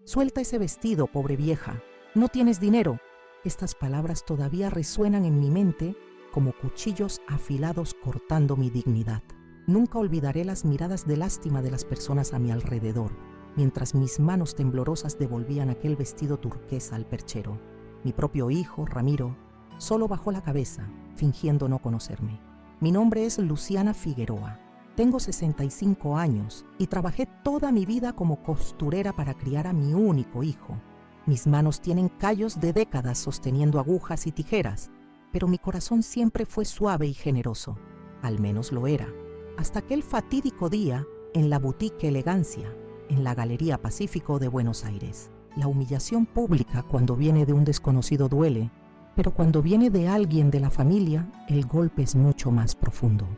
Suelta ese vestido, pobre vieja. No tienes dinero. Estas palabras todavía resuenan en mi mente como cuchillos afilados cortando mi dignidad. Nunca olvidaré las miradas de lástima de las personas a mi alrededor, mientras mis manos temblorosas devolvían aquel vestido turquesa al perchero. Mi propio hijo, Ramiro, solo bajó la cabeza, fingiendo no conocerme. Mi nombre es Luciana Figueroa. Tengo 65 años y trabajé toda mi vida como costurera para criar a mi único hijo. Mis manos tienen callos de décadas sosteniendo agujas y tijeras, pero mi corazón siempre fue suave y generoso. Al menos lo era. Hasta aquel fatídico día en la boutique Elegancia, en la Galería Pacífico de Buenos Aires. La humillación pública cuando viene de un desconocido duele, pero cuando viene de alguien de la familia, el golpe es mucho más profundo.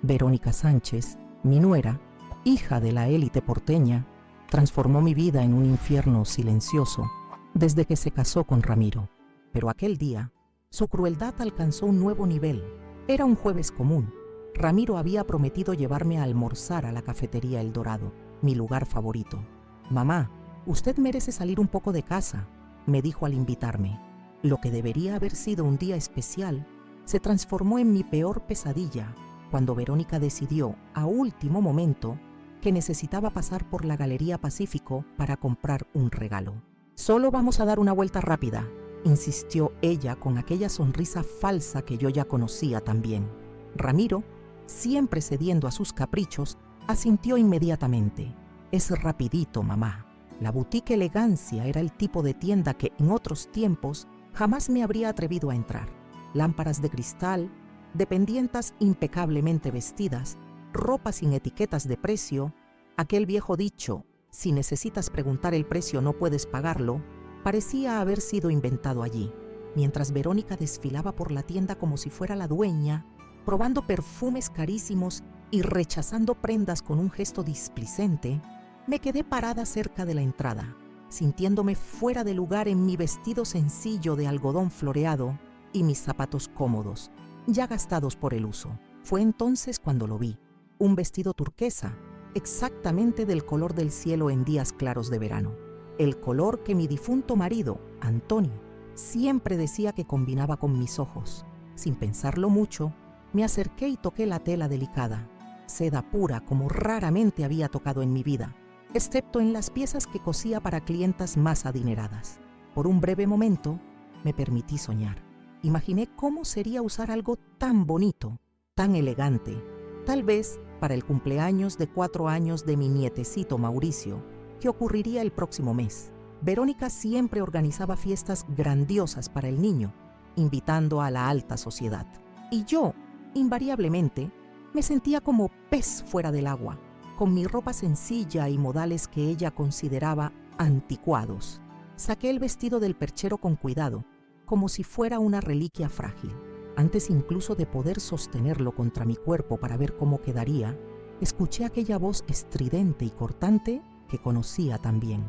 Verónica Sánchez, mi nuera, hija de la élite porteña, transformó mi vida en un infierno silencioso desde que se casó con Ramiro. Pero aquel día, su crueldad alcanzó un nuevo nivel. Era un jueves común. Ramiro había prometido llevarme a almorzar a la cafetería El Dorado, mi lugar favorito. «Mamá, usted merece salir un poco de casa», me dijo al invitarme. Lo que debería haber sido un día especial se transformó en mi peor pesadilla cuando Verónica decidió, a último momento, que necesitaba pasar por la Galería Pacífico para comprar un regalo. «Solo vamos a dar una vuelta rápida», insistió ella con aquella sonrisa falsa que yo ya conocía también. Ramiro, siempre cediendo a sus caprichos, asintió inmediatamente. «Es rapidito, mamá». La boutique Elegancia era el tipo de tienda que en otros tiempos jamás me habría atrevido a entrar. Lámparas de cristal, dependientas impecablemente vestidas, ropa sin etiquetas de precio, aquel viejo dicho, «si necesitas preguntar el precio no puedes pagarlo», parecía haber sido inventado allí. Mientras Verónica desfilaba por la tienda como si fuera la dueña, probando perfumes carísimos y rechazando prendas con un gesto displicente, me quedé parada cerca de la entrada, sintiéndome fuera de lugar en mi vestido sencillo de algodón floreado y mis zapatos cómodos, ya gastados por el uso. Fue entonces cuando lo vi, un vestido turquesa, exactamente del color del cielo en días claros de verano, el color que mi difunto marido, Antonio, siempre decía que combinaba con mis ojos. Sin pensarlo mucho, me acerqué y toqué la tela delicada, seda pura como raramente había tocado en mi vida, excepto en las piezas que cosía para clientas más adineradas. Por un breve momento, me permití soñar. Imaginé cómo sería usar algo tan bonito, tan elegante, tal vez para el cumpleaños de 4 años de mi nietecito Mauricio, que ocurriría el próximo mes. Verónica siempre organizaba fiestas grandiosas para el niño, invitando a la alta sociedad. Y yo, invariablemente, me sentía como pez fuera del agua, con mi ropa sencilla y modales que ella consideraba anticuados. Saqué el vestido del perchero con cuidado, como si fuera una reliquia frágil. Antes incluso de poder sostenerlo contra mi cuerpo para ver cómo quedaría, escuché aquella voz estridente y cortante que conocía también.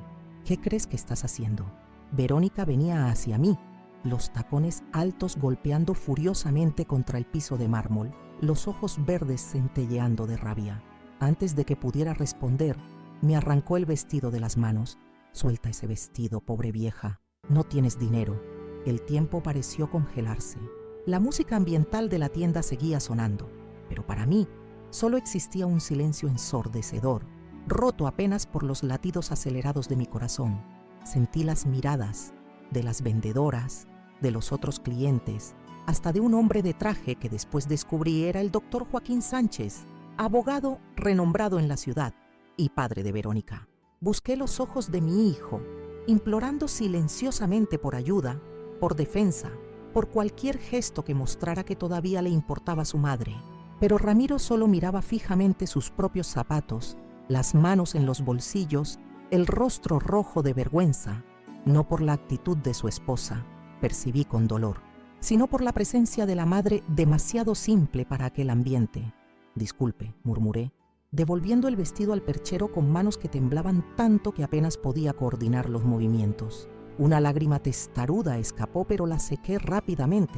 «¿Qué crees que estás haciendo?». Verónica venía hacia mí, los tacones altos golpeando furiosamente contra el piso de mármol, los ojos verdes centelleando de rabia. Antes de que pudiera responder, me arrancó el vestido de las manos. «Suelta ese vestido, pobre vieja. No tienes dinero». El tiempo pareció congelarse. La música ambiental de la tienda seguía sonando, pero para mí solo existía un silencio ensordecedor, roto apenas por los latidos acelerados de mi corazón. Sentí las miradas de las vendedoras, de los otros clientes, hasta de un hombre de traje que después descubrí era el doctor Joaquín Sánchez, abogado renombrado en la ciudad y padre de Verónica. Busqué los ojos de mi hijo, implorando silenciosamente por ayuda, por defensa, por cualquier gesto que mostrara que todavía le importaba su madre. Pero Ramiro solo miraba fijamente sus propios zapatos, las manos en los bolsillos, el rostro rojo de vergüenza, no por la actitud de su esposa, percibí con dolor, sino por la presencia de la madre demasiado simple para aquel ambiente. «Disculpe», murmuré, devolviendo el vestido al perchero con manos que temblaban tanto que apenas podía coordinar los movimientos. Una lágrima testaruda escapó, pero la sequé rápidamente.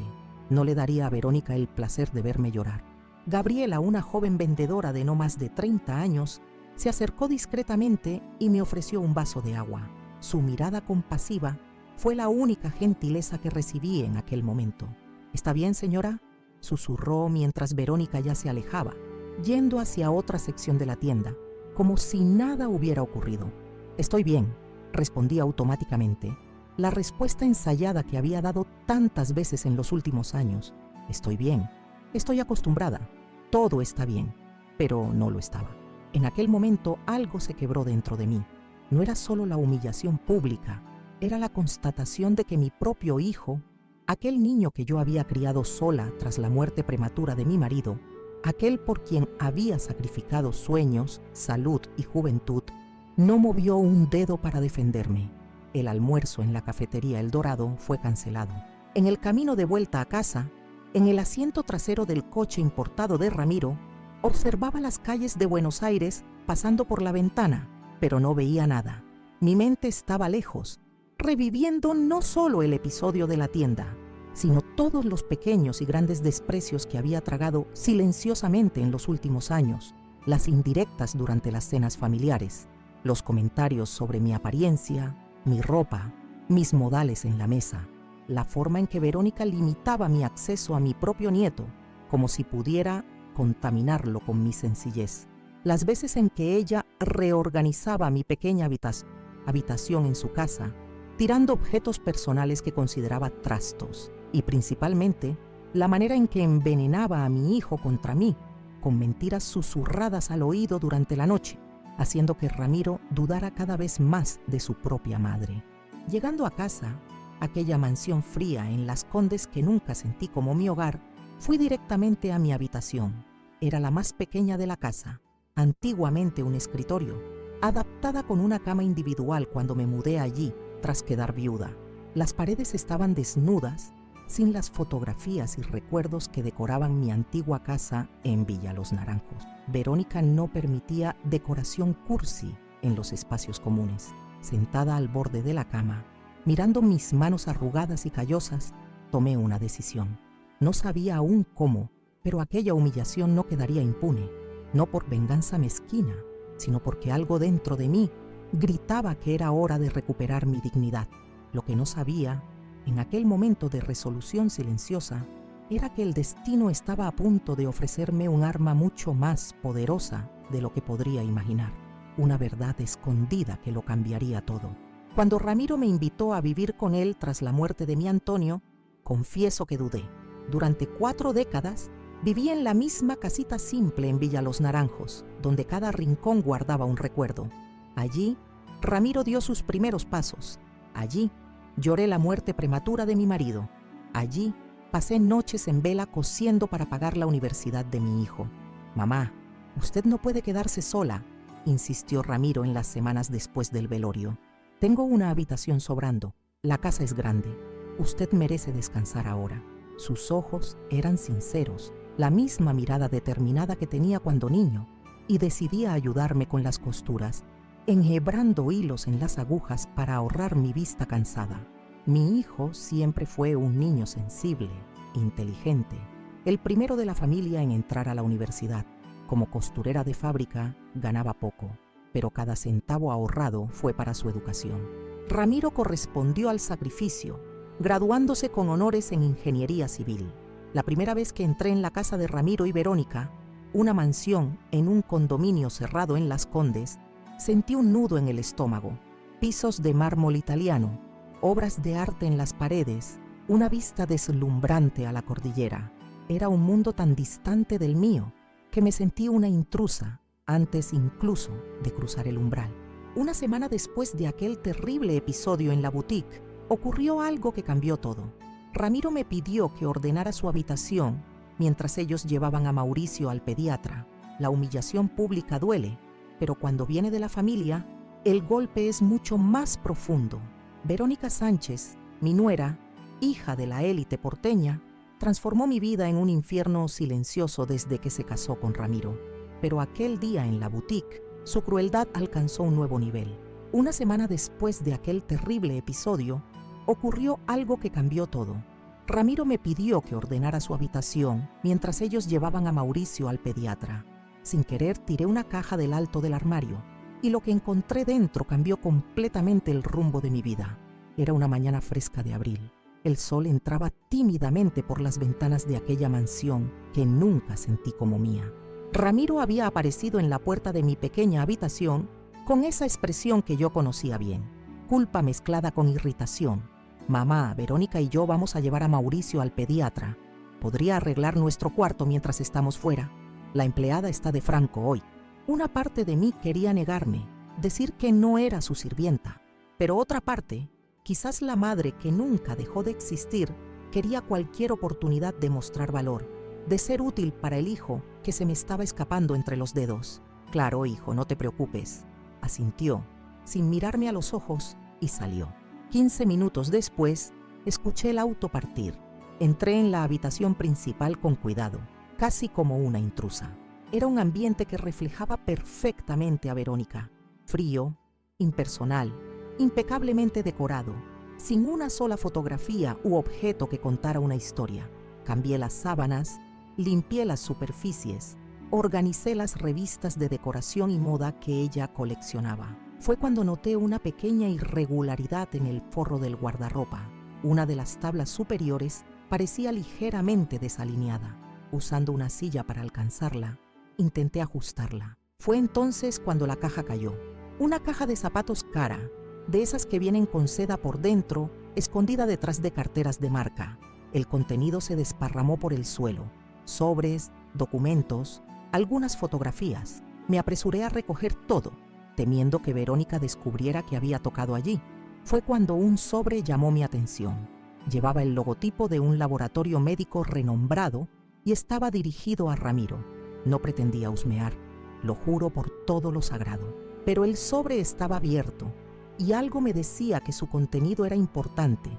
No le daría a Verónica el placer de verme llorar. Gabriela, una joven vendedora de no más de 30 años, se acercó discretamente y me ofreció un vaso de agua. Su mirada compasiva fue la única gentileza que recibí en aquel momento. «¿Está bien, señora?», susurró mientras Verónica ya se alejaba, yendo hacia otra sección de la tienda, como si nada hubiera ocurrido. «Estoy bien», respondí automáticamente, la respuesta ensayada que había dado tantas veces en los últimos años. «Estoy bien, estoy acostumbrada, todo está bien», pero no lo estaba. En aquel momento algo se quebró dentro de mí. No era solo la humillación pública, era la constatación de que mi propio hijo, aquel niño que yo había criado sola tras la muerte prematura de mi marido, aquel por quien había sacrificado sueños, salud y juventud, no movió un dedo para defenderme. El almuerzo en la cafetería El Dorado fue cancelado. En el camino de vuelta a casa, en el asiento trasero del coche importado de Ramiro, observaba las calles de Buenos Aires pasando por la ventana, pero no veía nada. Mi mente estaba lejos, reviviendo no solo el episodio de la tienda, sino todos los pequeños y grandes desprecios que había tragado silenciosamente en los últimos años, las indirectas durante las cenas familiares, los comentarios sobre mi apariencia, mi ropa, mis modales en la mesa, la forma en que Verónica limitaba mi acceso a mi propio nieto, como si pudiera contaminarlo con mi sencillez, las veces en que ella reorganizaba mi pequeña habitación en su casa, tirando objetos personales que consideraba trastos, y principalmente la manera en que envenenaba a mi hijo contra mí, con mentiras susurradas al oído durante la noche, haciendo que Ramiro dudara cada vez más de su propia madre. Llegando a casa, aquella mansión fría en Las Condes que nunca sentí como mi hogar, fui directamente a mi habitación. Era la más pequeña de la casa, antiguamente un escritorio, adaptada con una cama individual cuando me mudé allí tras quedar viuda. Las paredes estaban desnudas, sin las fotografías y recuerdos que decoraban mi antigua casa en Villa Los Naranjos. Verónica no permitía decoración cursi en los espacios comunes. Sentada al borde de la cama, mirando mis manos arrugadas y callosas, tomé una decisión. No sabía aún cómo, pero aquella humillación no quedaría impune, no por venganza mezquina, sino porque algo dentro de mí gritaba que era hora de recuperar mi dignidad. Lo que no sabía, en aquel momento de resolución silenciosa, era que el destino estaba a punto de ofrecerme un arma mucho más poderosa de lo que podría imaginar, una verdad escondida que lo cambiaría todo. Cuando Ramiro me invitó a vivir con él tras la muerte de mi Antonio, confieso que dudé. Durante 4 décadas viví en la misma casita simple en Villa Los Naranjos, donde cada rincón guardaba un recuerdo. Allí, Ramiro dio sus primeros pasos. Allí, lloré la muerte prematura de mi marido. Allí, pasé noches en vela cosiendo para pagar la universidad de mi hijo. «Mamá, usted no puede quedarse sola», insistió Ramiro en las semanas después del velorio. «Tengo una habitación sobrando. La casa es grande. Usted merece descansar ahora». Sus ojos eran sinceros, la misma mirada determinada que tenía cuando niño, y decidía ayudarme con las costuras, enhebrando hilos en las agujas para ahorrar mi vista cansada. Mi hijo siempre fue un niño sensible, inteligente, el primero de la familia en entrar a la universidad. Como costurera de fábrica, ganaba poco, pero cada centavo ahorrado fue para su educación. Ramiro correspondió al sacrificio, graduándose con honores en ingeniería civil. La primera vez que entré en la casa de Ramiro y Verónica, una mansión en un condominio cerrado en Las Condes, sentí un nudo en el estómago. Pisos de mármol italiano, obras de arte en las paredes, una vista deslumbrante a la cordillera. Era un mundo tan distante del mío que me sentí una intrusa antes incluso de cruzar el umbral. Una semana después de aquel terrible episodio en la boutique, ocurrió algo que cambió todo. Ramiro me pidió que ordenara su habitación mientras ellos llevaban a Mauricio al pediatra. La humillación pública duele, pero cuando viene de la familia, el golpe es mucho más profundo. Verónica Sánchez, mi nuera, hija de la élite porteña, transformó mi vida en un infierno silencioso desde que se casó con Ramiro. Pero aquel día en la boutique, su crueldad alcanzó un nuevo nivel. Una semana después de aquel terrible episodio, ocurrió algo que cambió todo. Ramiro me pidió que ordenara su habitación mientras ellos llevaban a Mauricio al pediatra. Sin querer tiré una caja del alto del armario. y lo que encontré dentro cambió completamente el rumbo de mi vida. Era una mañana fresca de abril. El sol entraba tímidamente por las ventanas de aquella mansión que nunca sentí como mía. Ramiro había aparecido en la puerta de mi pequeña habitación con esa expresión que yo conocía bien, culpa mezclada con irritación. Mamá, Verónica y yo vamos a llevar a Mauricio al pediatra. ¿Podría arreglar nuestro cuarto mientras estamos fuera? La empleada está de franco hoy. Una parte de mí quería negarme, decir que no era su sirvienta, pero otra parte, quizás la madre que nunca dejó de existir, quería cualquier oportunidad de mostrar valor, de ser útil para el hijo que se me estaba escapando entre los dedos. Claro, hijo, no te preocupes, asintió, sin mirarme a los ojos, y salió. 15 minutos después, escuché el auto partir. Entré en la habitación principal con cuidado, casi como una intrusa. Era un ambiente que reflejaba perfectamente a Verónica, frío, impersonal, impecablemente decorado, sin una sola fotografía u objeto que contara una historia. Cambié las sábanas, limpié las superficies, organicé las revistas de decoración y moda que ella coleccionaba. Fue cuando noté una pequeña irregularidad en el forro del guardarropa. Una de las tablas superiores parecía ligeramente desalineada. Usando una silla para alcanzarla, intenté ajustarla. Fue entonces cuando la caja cayó. Una caja de zapatos cara, de esas que vienen con seda por dentro, escondida detrás de carteras de marca. El contenido se desparramó por el suelo. Sobres, documentos, algunas fotografías. Me apresuré a recoger todo, temiendo que Verónica descubriera que había tocado allí. Fue cuando un sobre llamó mi atención. Llevaba el logotipo de un laboratorio médico renombrado y estaba dirigido a Ramiro. No pretendía husmear, lo juro por todo lo sagrado. Pero el sobre estaba abierto y algo me decía que su contenido era importante.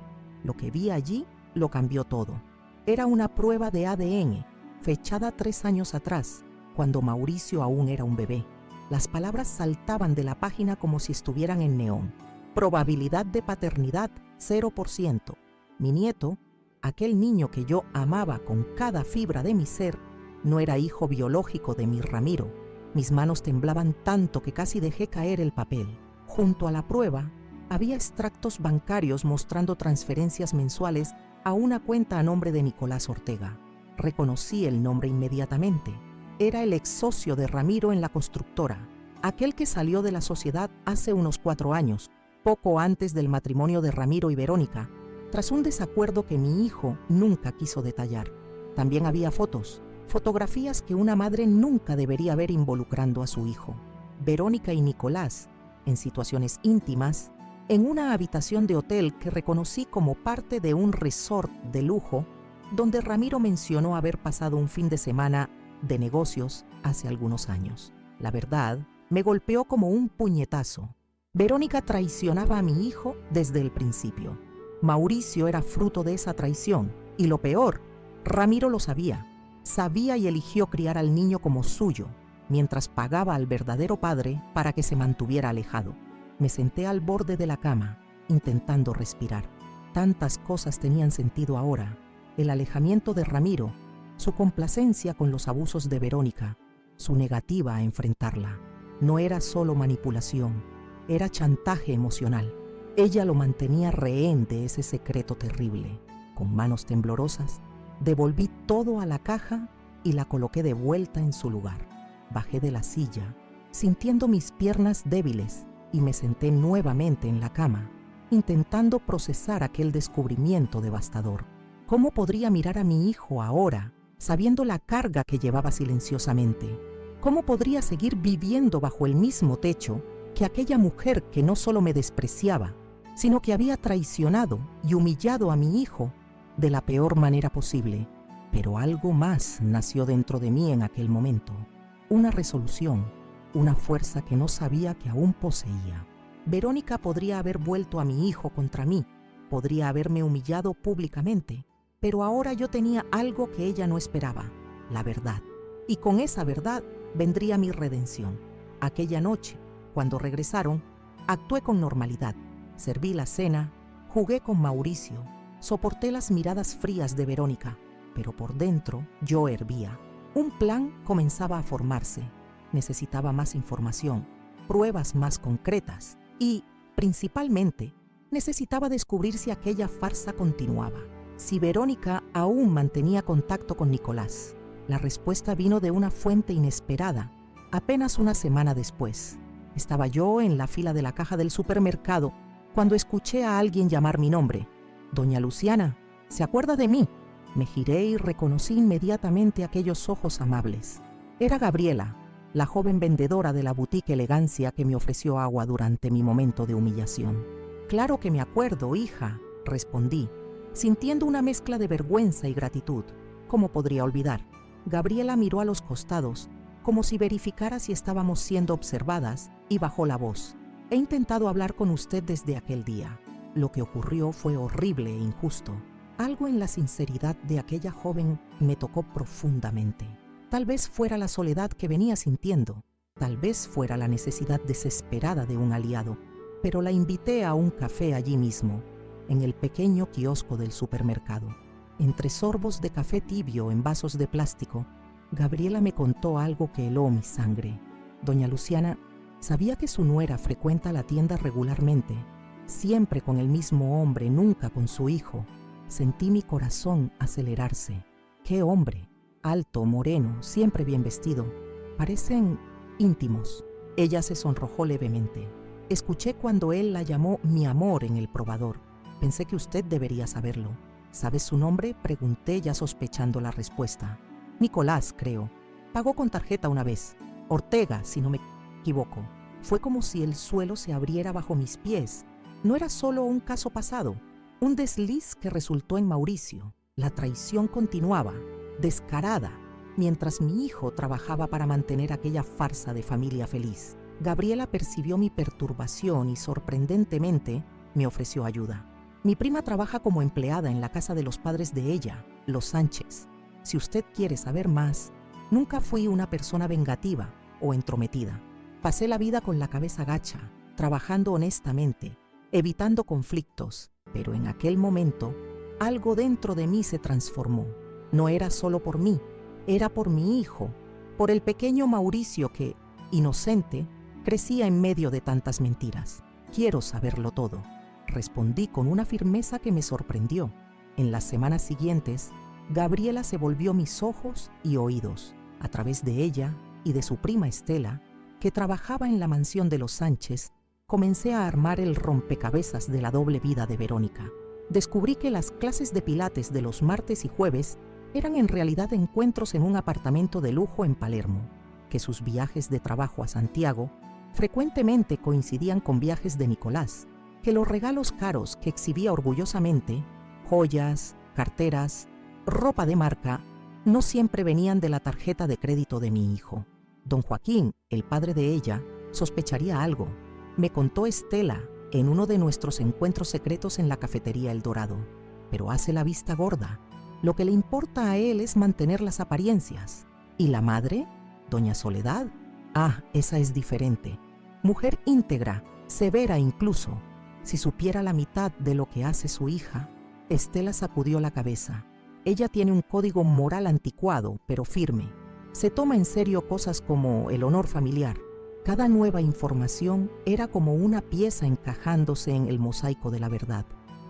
Lo que vi allí lo cambió todo. Era una prueba de ADN, fechada 3 años atrás, cuando Mauricio aún era un bebé. Las palabras saltaban de la página como si estuvieran en neón. Probabilidad de paternidad, 0%. Mi nieto, aquel niño que yo amaba con cada fibra de mi ser, no era hijo biológico de mi Ramiro. Mis manos temblaban tanto que casi dejé caer el papel. Junto a la prueba, había extractos bancarios mostrando transferencias mensuales a una cuenta a nombre de Nicolás Ortega. Reconocí el nombre inmediatamente. Era el ex socio de Ramiro en la constructora, aquel que salió de la sociedad hace unos 4 años, poco antes del matrimonio de Ramiro y Verónica, tras un desacuerdo que mi hijo nunca quiso detallar. También había fotografías que una madre nunca debería ver involucrando a su hijo. Verónica y Nicolás, en situaciones íntimas, en una habitación de hotel que reconocí como parte de un resort de lujo, donde Ramiro mencionó haber pasado un fin de semana de negocios hace algunos años. La verdad, me golpeó como un puñetazo. Verónica traicionaba a mi hijo desde el principio. Mauricio era fruto de esa traición, y lo peor, Ramiro lo sabía. Sabía y eligió criar al niño como suyo, mientras pagaba al verdadero padre para que se mantuviera alejado. Me senté al borde de la cama, intentando respirar. Tantas cosas tenían sentido ahora. El alejamiento de Ramiro, su complacencia con los abusos de Verónica, su negativa a enfrentarla. No era solo manipulación, era chantaje emocional. Ella lo mantenía rehén de ese secreto terrible. Con manos temblorosas, devolví todo a la caja y la coloqué de vuelta en su lugar. Bajé de la silla, sintiendo mis piernas débiles, y me senté nuevamente en la cama, intentando procesar aquel descubrimiento devastador. ¿Cómo podría mirar a mi hijo ahora, sabiendo la carga que llevaba silenciosamente? ¿Cómo podría seguir viviendo bajo el mismo techo que aquella mujer que no solo me despreciaba, sino que había traicionado y humillado a mi hijo de la peor manera posible? Pero algo más nació dentro de mí en aquel momento. Una resolución, una fuerza que no sabía que aún poseía. Verónica podría haber vuelto a mi hijo contra mí, podría haberme humillado públicamente, pero ahora yo tenía algo que ella no esperaba, la verdad. Y con esa verdad vendría mi redención. Aquella noche, cuando regresaron, actué con normalidad. Serví la cena, jugué con Mauricio, soporté las miradas frías de Verónica, pero por dentro yo hervía. Un plan comenzaba a formarse. Necesitaba más información, pruebas más concretas y, principalmente, necesitaba descubrir si aquella farsa continuaba, si Verónica aún mantenía contacto con Nicolás. La respuesta vino de una fuente inesperada, apenas una semana después. Estaba yo en la fila de la caja del supermercado cuando escuché a alguien llamar mi nombre. «Doña Luciana, ¿se acuerda de mí?». Me giré y reconocí inmediatamente aquellos ojos amables. Era Gabriela, la joven vendedora de la boutique Elegancia que me ofreció agua durante mi momento de humillación. «Claro que me acuerdo, hija», respondí, sintiendo una mezcla de vergüenza y gratitud. ¿Cómo podría olvidar? Gabriela miró a los costados, como si verificara si estábamos siendo observadas, y bajó la voz. «He intentado hablar con usted desde aquel día. Lo que ocurrió fue horrible e injusto». Algo en la sinceridad de aquella joven me tocó profundamente. Tal vez fuera la soledad que venía sintiendo, tal vez fuera la necesidad desesperada de un aliado, pero la invité a un café allí mismo, en el pequeño kiosco del supermercado. Entre sorbos de café tibio en vasos de plástico, Gabriela me contó algo que heló mi sangre. «Doña Luciana, ¿sabía que su nuera frecuenta la tienda regularmente? Siempre con el mismo hombre, nunca con su hijo». Sentí mi corazón acelerarse. ¡Qué hombre! Alto, moreno, siempre bien vestido. Parecen íntimos. Ella se sonrojó levemente. Escuché cuando él la llamó mi amor en el probador. Pensé que usted debería saberlo. ¿Sabe su nombre?, pregunté ya sospechando la respuesta. Nicolás, creo. Pagó con tarjeta una vez. Ortega, si no me equivoco. Fue como si el suelo se abriera bajo mis pies. No era solo un caso pasado. Un desliz que resultó en Mauricio. La traición continuaba, descarada, mientras mi hijo trabajaba para mantener aquella farsa de familia feliz. Gabriela percibió mi perturbación y, sorprendentemente, me ofreció ayuda. «Mi prima trabaja como empleada en la casa de los padres de ella, los Sánchez. Si usted quiere saber más, nunca fui una persona vengativa o entrometida. Pasé la vida con la cabeza gacha, trabajando honestamente, evitando conflictos. Pero en aquel momento, algo dentro de mí se transformó. No era solo por mí, era por mi hijo, por el pequeño Mauricio que, inocente, crecía en medio de tantas mentiras. Quiero saberlo todo», respondí con una firmeza que me sorprendió. En las semanas siguientes, Gabriela se volvió mis ojos y oídos. A través de ella y de su prima Estela, que trabajaba en la mansión de los Sánchez, comencé a armar el rompecabezas de la doble vida de Verónica. Descubrí que las clases de pilates de los martes y jueves eran en realidad encuentros en un apartamento de lujo en Palermo, que sus viajes de trabajo a Santiago frecuentemente coincidían con viajes de Nicolás, que los regalos caros que exhibía orgullosamente, joyas, carteras, ropa de marca, no siempre venían de la tarjeta de crédito de mi hijo. Don Joaquín, el padre de ella, sospecharía algo. Me contó Estela en uno de nuestros encuentros secretos en la cafetería El Dorado. Pero hace la vista gorda. Lo que le importa a él es mantener las apariencias. ¿Y la madre? ¿Doña Soledad? Ah, esa es diferente. Mujer íntegra, severa incluso. Si supiera la mitad de lo que hace su hija. Estela sacudió la cabeza. Ella tiene un código moral anticuado, pero firme. Se toma en serio cosas como el honor familiar. Cada nueva información era como una pieza encajándose en el mosaico de la verdad.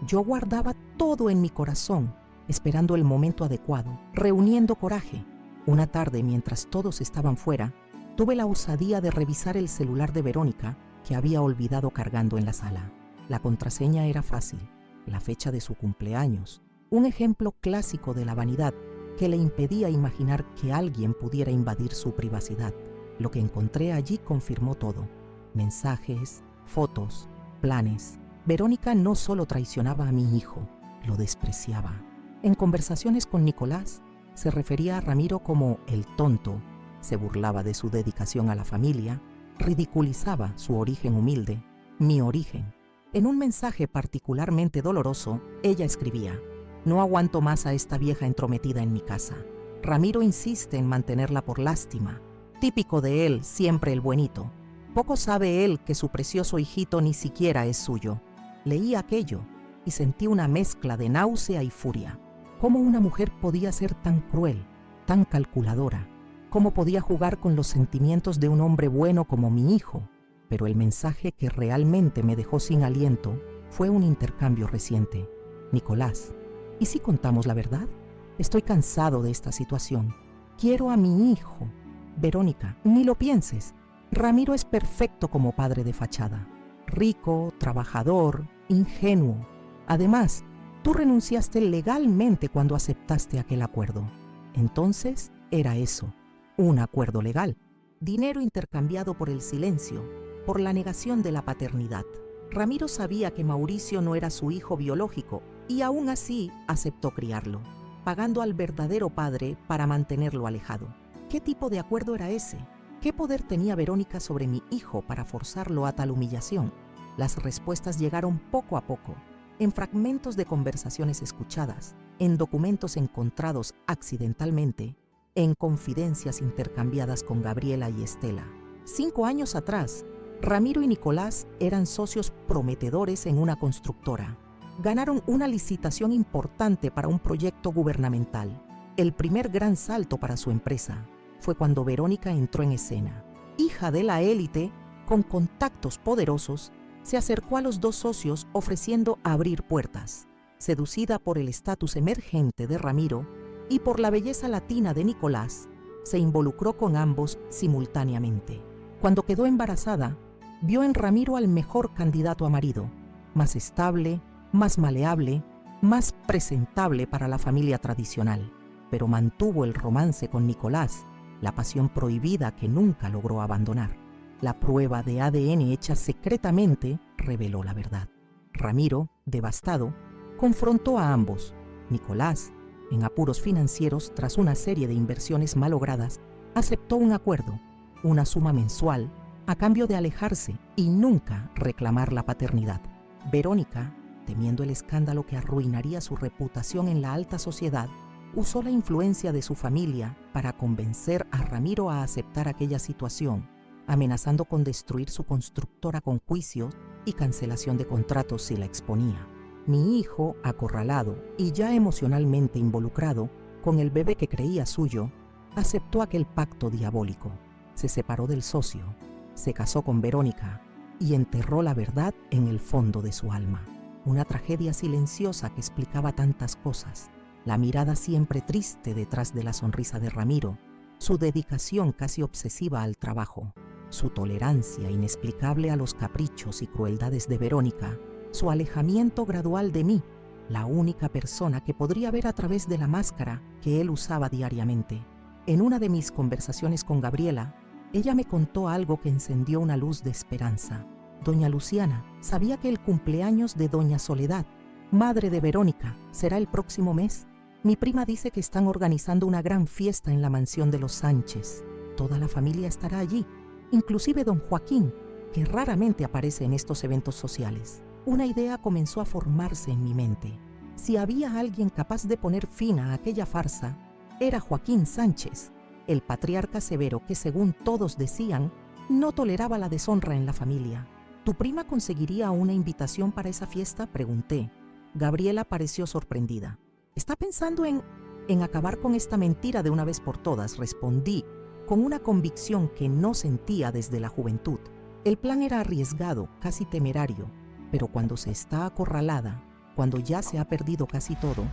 Yo guardaba todo en mi corazón, esperando el momento adecuado, reuniendo coraje. Una tarde, mientras todos estaban fuera, tuve la osadía de revisar el celular de Verónica, que había olvidado cargando en la sala. La contraseña era fácil, la fecha de su cumpleaños, un ejemplo clásico de la vanidad que le impedía imaginar que alguien pudiera invadir su privacidad. Lo que encontré allí confirmó todo. Mensajes, fotos, planes. Verónica no solo traicionaba a mi hijo, lo despreciaba. En conversaciones con Nicolás, se refería a Ramiro como el tonto, se burlaba de su dedicación a la familia, ridiculizaba su origen humilde, mi origen. En un mensaje particularmente doloroso, ella escribía: «No aguanto más a esta vieja entrometida en mi casa. Ramiro insiste en mantenerla por lástima. Típico de él, siempre el buenito. Poco sabe él que su precioso hijito ni siquiera es suyo». Leí aquello y sentí una mezcla de náusea y furia. ¿Cómo una mujer podía ser tan cruel, tan calculadora? ¿Cómo podía jugar con los sentimientos de un hombre bueno como mi hijo? Pero el mensaje que realmente me dejó sin aliento fue un intercambio reciente. Nicolás, ¿y si contamos la verdad? Estoy cansado de esta situación. Quiero a mi hijo. Verónica, ni lo pienses. Ramiro es perfecto como padre de fachada. Rico, trabajador, ingenuo. Además, tú renunciaste legalmente cuando aceptaste aquel acuerdo. Entonces, era eso, un acuerdo legal. Dinero intercambiado por el silencio, por la negación de la paternidad. Ramiro sabía que Mauricio no era su hijo biológico y aún así aceptó criarlo, pagando al verdadero padre para mantenerlo alejado. ¿Qué tipo de acuerdo era ese? ¿Qué poder tenía Verónica sobre mi hijo para forzarlo a tal humillación? Las respuestas llegaron poco a poco, en fragmentos de conversaciones escuchadas, en documentos encontrados accidentalmente, en confidencias intercambiadas con Gabriela y Estela. 5 años atrás, Ramiro y Nicolás eran socios prometedores en una constructora. Ganaron una licitación importante para un proyecto gubernamental. El primer gran salto para su empresa fue cuando Verónica entró en escena. Hija de la élite, con contactos poderosos, se acercó a los dos socios ofreciendo abrir puertas. Seducida por el estatus emergente de Ramiro y por la belleza latina de Nicolás, se involucró con ambos simultáneamente. Cuando quedó embarazada, vio en Ramiro al mejor candidato a marido, más estable, más maleable, más presentable para la familia tradicional, pero mantuvo el romance con Nicolás, la pasión prohibida que nunca logró abandonar. La prueba de ADN hecha secretamente reveló la verdad. Ramiro, devastado, confrontó a ambos. Nicolás, en apuros financieros tras una serie de inversiones malogradas, aceptó un acuerdo, una suma mensual, a cambio de alejarse y nunca reclamar la paternidad. Verónica, temiendo el escándalo que arruinaría su reputación en la alta sociedad, usó la influencia de su familia para convencer a Ramiro a aceptar aquella situación, amenazando con destruir su constructora con juicios y cancelación de contratos si la exponía. Mi hijo, acorralado y ya emocionalmente involucrado con el bebé que creía suyo, aceptó aquel pacto diabólico. Se separó del socio, se casó con Verónica y enterró la verdad en el fondo de su alma. Una tragedia silenciosa que explicaba tantas cosas. La mirada siempre triste detrás de la sonrisa de Ramiro, su dedicación casi obsesiva al trabajo, su tolerancia inexplicable a los caprichos y crueldades de Verónica, su alejamiento gradual de mí, la única persona que podría ver a través de la máscara que él usaba diariamente. En una de mis conversaciones con Gabriela, ella me contó algo que encendió una luz de esperanza. Doña Luciana sabía que el cumpleaños de Doña Soledad, madre de Verónica, será el próximo mes. Mi prima dice que están organizando una gran fiesta en la mansión de los Sánchez. Toda la familia estará allí, inclusive don Joaquín, que raramente aparece en estos eventos sociales. Una idea comenzó a formarse en mi mente. Si había alguien capaz de poner fin a aquella farsa, era Joaquín Sánchez, el patriarca severo que, según todos decían, no toleraba la deshonra en la familia. ¿Tu prima conseguiría una invitación para esa fiesta?, pregunté. Gabriela pareció sorprendida. ¿Está pensando en acabar con esta mentira de una vez por todas?, respondí, con una convicción que no sentía desde la juventud. El plan era arriesgado, casi temerario, pero cuando se está acorralada, cuando ya se ha perdido casi todo,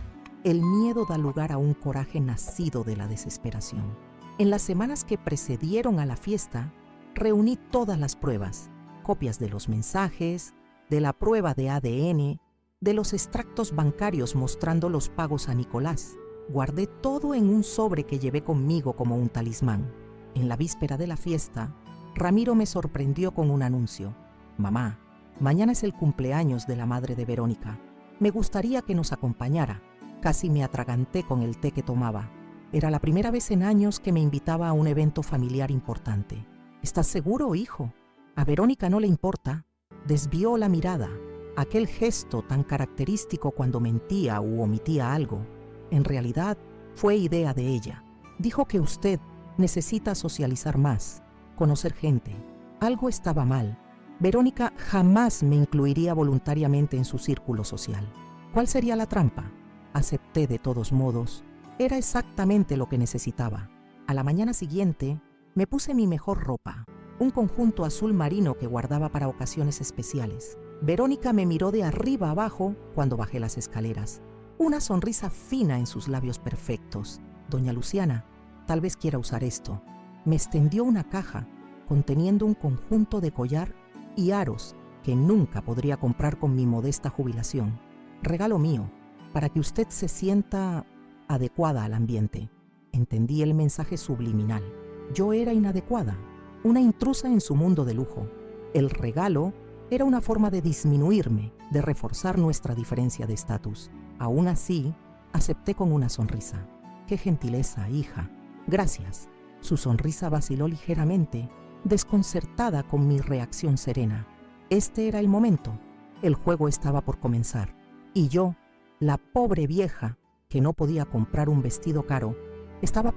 el miedo da lugar a un coraje nacido de la desesperación. En las semanas que precedieron a la fiesta, reuní todas las pruebas, copias de los mensajes, de la prueba de ADN, de los extractos bancarios mostrando los pagos a Nicolás. Guardé todo en un sobre que llevé conmigo como un talismán. En la víspera de la fiesta, Ramiro me sorprendió con un anuncio. «Mamá, mañana es el cumpleaños de la madre de Verónica. Me gustaría que nos acompañara». Casi me atraganté con el té que tomaba. Era la primera vez en años que me invitaba a un evento familiar importante. «¿Estás seguro, hijo? A Verónica no le importa». Desvió la mirada. Aquel gesto tan característico cuando mentía u omitía algo, en realidad fue idea de ella. Dijo que usted necesita socializar más, conocer gente. Algo estaba mal. Verónica jamás me incluiría voluntariamente en su círculo social. ¿Cuál sería la trampa? Acepté de todos modos. Era exactamente lo que necesitaba. A la mañana siguiente me puse mi mejor ropa. un conjunto azul marino que guardaba para ocasiones especiales. Verónica me miró de arriba abajo cuando bajé las escaleras. Una sonrisa fina en sus labios perfectos. Doña Luciana, tal vez quiera usar esto. Me extendió una caja conteniendo un conjunto de collar y aros que nunca podría comprar con mi modesta jubilación. Regalo mío, para que usted se sienta adecuada al ambiente. Entendí el mensaje subliminal. Yo era inadecuada, una intrusa en su mundo de lujo. El regalo era una forma de disminuirme, de reforzar nuestra diferencia de estatus. Aún así, acepté con una sonrisa. ¡Qué gentileza, hija! Gracias. Su sonrisa vaciló ligeramente, desconcertada con mi reacción serena. Este era el momento. El juego estaba por comenzar. Y yo, la pobre vieja, que no podía comprar un vestido caro, estaba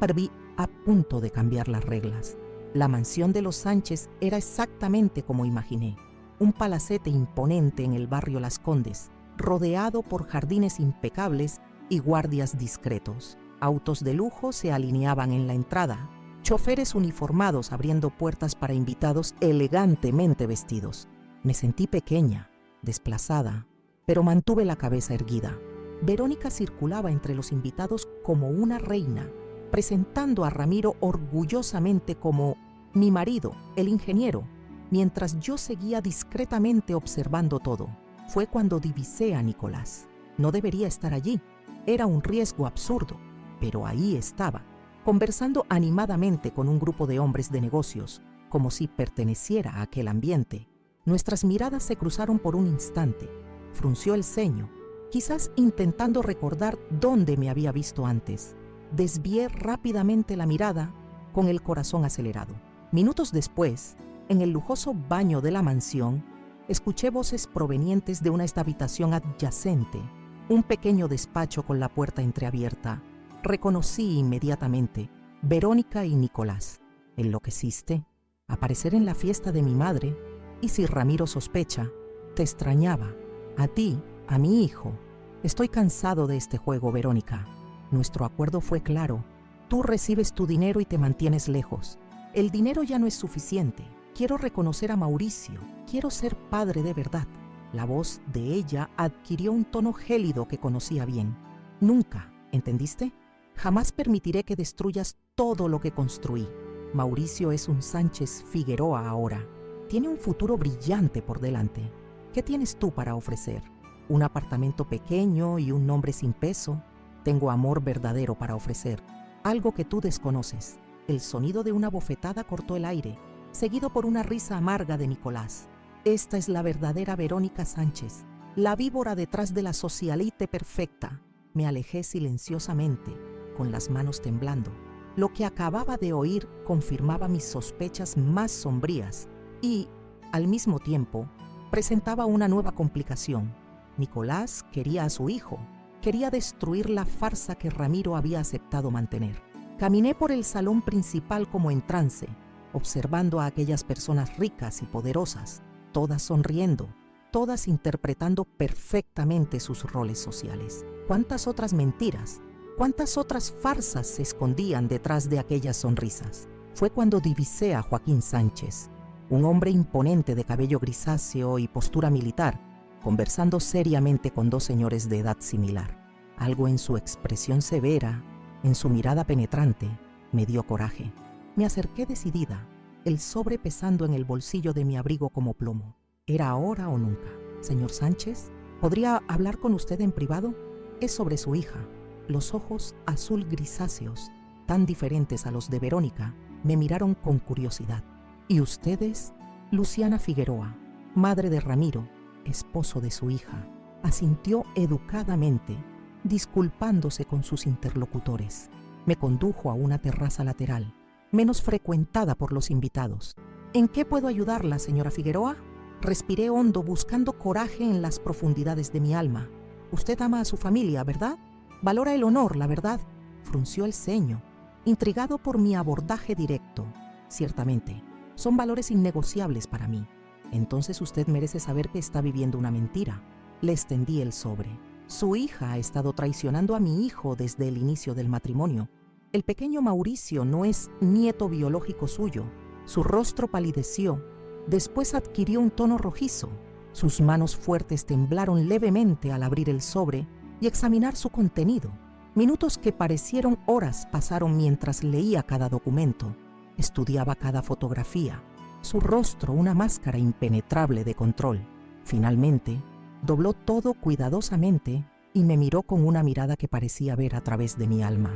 a punto de cambiar las reglas. La mansión de los Sánchez era exactamente como imaginé. Un palacete imponente en el barrio Las Condes, rodeado por jardines impecables y guardias discretos. Autos de lujo se alineaban en la entrada, choferes uniformados abriendo puertas para invitados elegantemente vestidos. Me sentí pequeña, desplazada, pero mantuve la cabeza erguida. Verónica circulaba entre los invitados como una reina, presentando a Ramiro orgullosamente como mi marido, el ingeniero, mientras yo seguía discretamente observando todo. Fue cuando divisé a Nicolás. No debería estar allí. Era un riesgo absurdo, pero ahí estaba, conversando animadamente con un grupo de hombres de negocios, como si perteneciera a aquel ambiente. Nuestras miradas se cruzaron por un instante. Frunció el ceño, quizás intentando recordar dónde me había visto antes. Desvié rápidamente la mirada, con el corazón acelerado. Minutos después, en el lujoso baño de la mansión, escuché voces provenientes de una habitación adyacente, un pequeño despacho con la puerta entreabierta. Reconocí inmediatamente Verónica y Nicolás. ¿Enloqueciste? Aparecer en la fiesta de mi madre, y si Ramiro sospecha, te extrañaba. A ti, a mi hijo. Estoy cansado de este juego, Verónica. Nuestro acuerdo fue claro. Tú recibes tu dinero y te mantienes lejos. El dinero ya no es suficiente. Quiero reconocer a Mauricio. Quiero ser padre de verdad. La voz de ella adquirió un tono gélido que conocía bien. Nunca, ¿entendiste? Jamás permitiré que destruyas todo lo que construí. Mauricio es un Sánchez Figueroa ahora. Tiene un futuro brillante por delante. ¿Qué tienes tú para ofrecer? ¿Un apartamento pequeño y un nombre sin peso? Tengo amor verdadero para ofrecer, algo que tú desconoces. El sonido de una bofetada cortó el aire, seguido por una risa amarga de Nicolás. Esta es la verdadera Verónica Sánchez, la víbora detrás de la socialite perfecta. Me alejé silenciosamente, con las manos temblando. Lo que acababa de oír confirmaba mis sospechas más sombrías y, al mismo tiempo, presentaba una nueva complicación. Nicolás quería a su hijo. Quería destruir la farsa que Ramiro había aceptado mantener. Caminé por el salón principal como en trance, observando a aquellas personas ricas y poderosas, todas sonriendo, todas interpretando perfectamente sus roles sociales. ¿Cuántas otras mentiras, cuántas otras farsas se escondían detrás de aquellas sonrisas? Fue cuando divisé a Joaquín Sánchez, un hombre imponente de cabello grisáceo y postura militar, conversando seriamente con dos señores de edad similar. Algo en su expresión severa, en su mirada penetrante, me dio coraje. Me acerqué decidida, el sobre pesando en el bolsillo de mi abrigo como plomo. ¿Era ahora o nunca? Señor Sánchez, ¿podría hablar con usted en privado? Es sobre su hija. Los ojos azul grisáceos, tan diferentes a los de Verónica, me miraron con curiosidad. ¿Y usted es? Luciana Figueroa, madre de Ramiro, esposo de su hija, asintió educadamente, disculpándose con sus interlocutores. Me condujo a una terraza lateral, menos frecuentada por los invitados. ¿En qué puedo ayudarla, señora Figueroa? Respiré hondo, buscando coraje en las profundidades de mi alma. Usted ama a su familia, ¿verdad? Valora el honor, la verdad. Frunció el ceño, intrigado por mi abordaje directo. Ciertamente, son valores innegociables para mí. Entonces usted merece saber que está viviendo una mentira. Le extendí el sobre. Su hija ha estado traicionando a mi hijo desde el inicio del matrimonio. El pequeño Mauricio no es nieto biológico suyo. Su rostro palideció, después adquirió un tono rojizo. Sus manos fuertes temblaron levemente al abrir el sobre y examinar su contenido. Minutos que parecieron horas pasaron mientras leía cada documento, estudiaba cada fotografía, su rostro una máscara impenetrable de control. Finalmente, dobló todo cuidadosamente y me miró con una mirada que parecía ver a través de mi alma.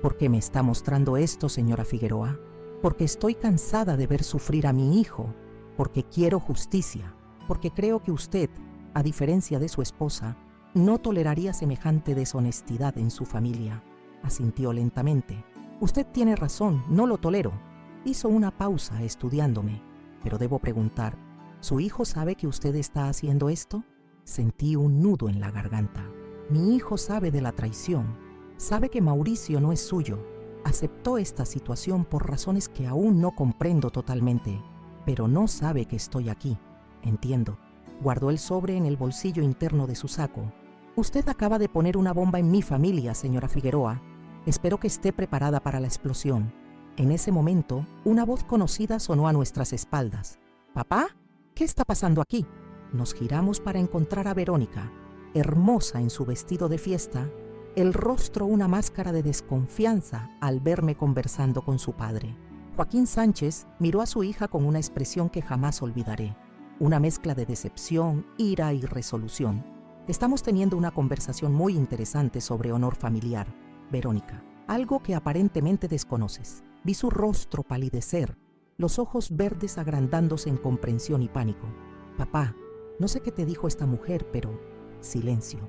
¿Por qué me está mostrando esto, señora Figueroa? Porque estoy cansada de ver sufrir a mi hijo, porque quiero justicia, porque creo que usted, a diferencia de su esposa, no toleraría semejante deshonestidad en su familia. Asintió lentamente. Usted tiene razón, no lo tolero. Hizo una pausa estudiándome. Pero debo preguntar, ¿su hijo sabe que usted está haciendo esto? Sentí un nudo en la garganta. Mi hijo sabe de la traición. Sabe que Mauricio no es suyo. Aceptó esta situación por razones que aún no comprendo totalmente. Pero no sabe que estoy aquí. Entiendo. Guardó el sobre en el bolsillo interno de su saco. Usted acaba de poner una bomba en mi familia, señora Figueroa. Espero que esté preparada para la explosión. En ese momento, una voz conocida sonó a nuestras espaldas. ¿Papá? ¿Qué está pasando aquí? Nos giramos para encontrar a Verónica, hermosa en su vestido de fiesta, el rostro una máscara de desconfianza al verme conversando con su padre. Joaquín Sánchez miró a su hija con una expresión que jamás olvidaré, una mezcla de decepción, ira y resolución. Estamos teniendo una conversación muy interesante sobre honor familiar, Verónica, algo que aparentemente desconoces. Vi su rostro palidecer, los ojos verdes agrandándose en comprensión y pánico. Papá, no sé qué te dijo esta mujer, pero silencio.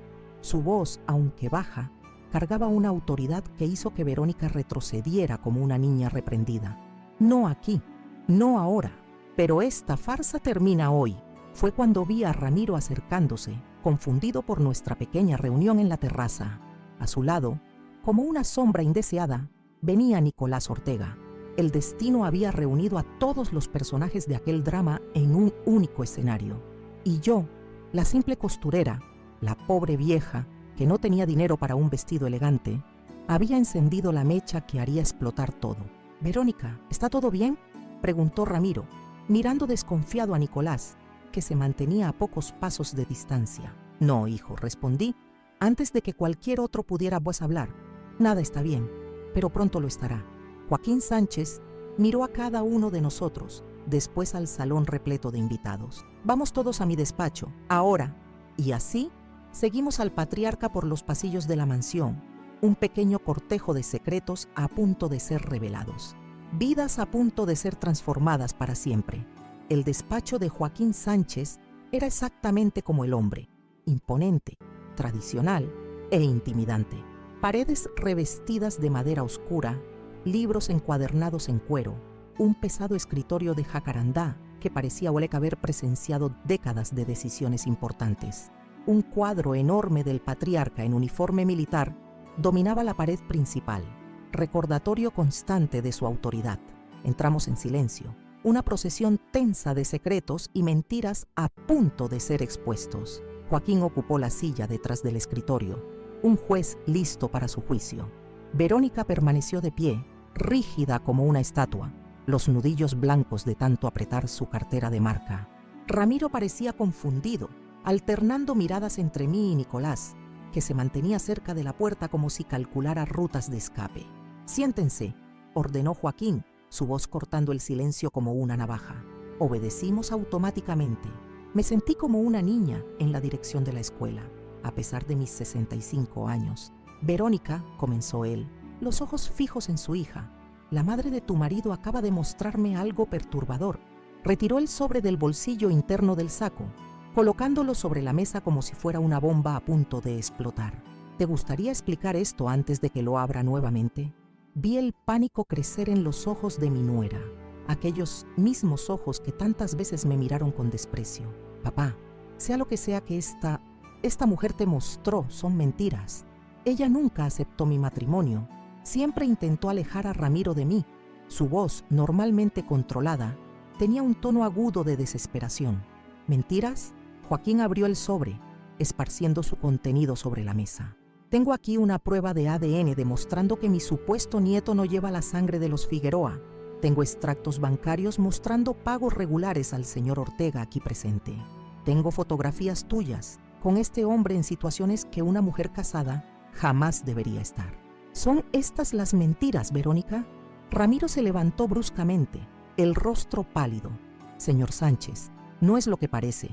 Su voz, aunque baja, cargaba una autoridad que hizo que Verónica retrocediera como una niña reprendida. No aquí, no ahora, pero esta farsa termina hoy. Fue cuando vi a Ramiro acercándose, confundido por nuestra pequeña reunión en la terraza. A su lado, como una sombra indeseada, venía Nicolás Ortega. El destino había reunido a todos los personajes de aquel drama en un único escenario. Y yo, la simple costurera, la pobre vieja, que no tenía dinero para un vestido elegante, había encendido la mecha que haría explotar todo. «Verónica, ¿está todo bien?», preguntó Ramiro, mirando desconfiado a Nicolás, que se mantenía a pocos pasos de distancia. «No, hijo», respondí, antes de que cualquier otro pudiera pues hablar. «Nada está bien, pero pronto lo estará». Joaquín Sánchez miró a cada uno de nosotros, después al salón repleto de invitados. «Vamos todos a mi despacho, ahora». Y así seguimos al patriarca por los pasillos de la mansión, un pequeño cortejo de secretos a punto de ser revelados, vidas a punto de ser transformadas para siempre. El despacho de Joaquín Sánchez era exactamente como el hombre, imponente, tradicional e intimidante. Paredes revestidas de madera oscura, libros encuadernados en cuero, un pesado escritorio de jacarandá que parecía haber presenciado décadas de decisiones importantes. Un cuadro enorme del patriarca en uniforme militar dominaba la pared principal, recordatorio constante de su autoridad. Entramos en silencio, una procesión tensa de secretos y mentiras a punto de ser expuestos. Joaquín ocupó la silla detrás del escritorio, un juez listo para su juicio. Verónica permaneció de pie, rígida como una estatua, los nudillos blancos de tanto apretar su cartera de marca. Ramiro parecía confundido, alternando miradas entre mí y Nicolás, que se mantenía cerca de la puerta como si calculara rutas de escape. «Siéntense», ordenó Joaquín, su voz cortando el silencio como una navaja. Obedecimos automáticamente. Me sentí como una niña en la dirección de la escuela, a pesar de mis 65 años. «Verónica», comenzó él, los ojos fijos en su hija, «la madre de tu marido acaba de mostrarme algo perturbador». Retiró el sobre del bolsillo interno del saco, colocándolo sobre la mesa como si fuera una bomba a punto de explotar. «¿Te gustaría explicar esto antes de que lo abra nuevamente?» Vi el pánico crecer en los ojos de mi nuera, aquellos mismos ojos que tantas veces me miraron con desprecio. «Papá, sea lo que sea que esta mujer te mostró, son mentiras. Ella nunca aceptó mi matrimonio, siempre intentó alejar a Ramiro de mí». Su voz, normalmente controlada, tenía un tono agudo de desesperación. «¿Mentiras?». Joaquín abrió el sobre, esparciendo su contenido sobre la mesa. «Tengo aquí una prueba de ADN demostrando que mi supuesto nieto no lleva la sangre de los Figueroa. Tengo extractos bancarios mostrando pagos regulares al señor Ortega aquí presente. Tengo fotografías tuyas con este hombre en situaciones que una mujer casada jamás debería estar. ¿Son estas las mentiras, Verónica? Ramiro se levantó bruscamente, el rostro pálido. Señor Sánchez, no es lo que parece.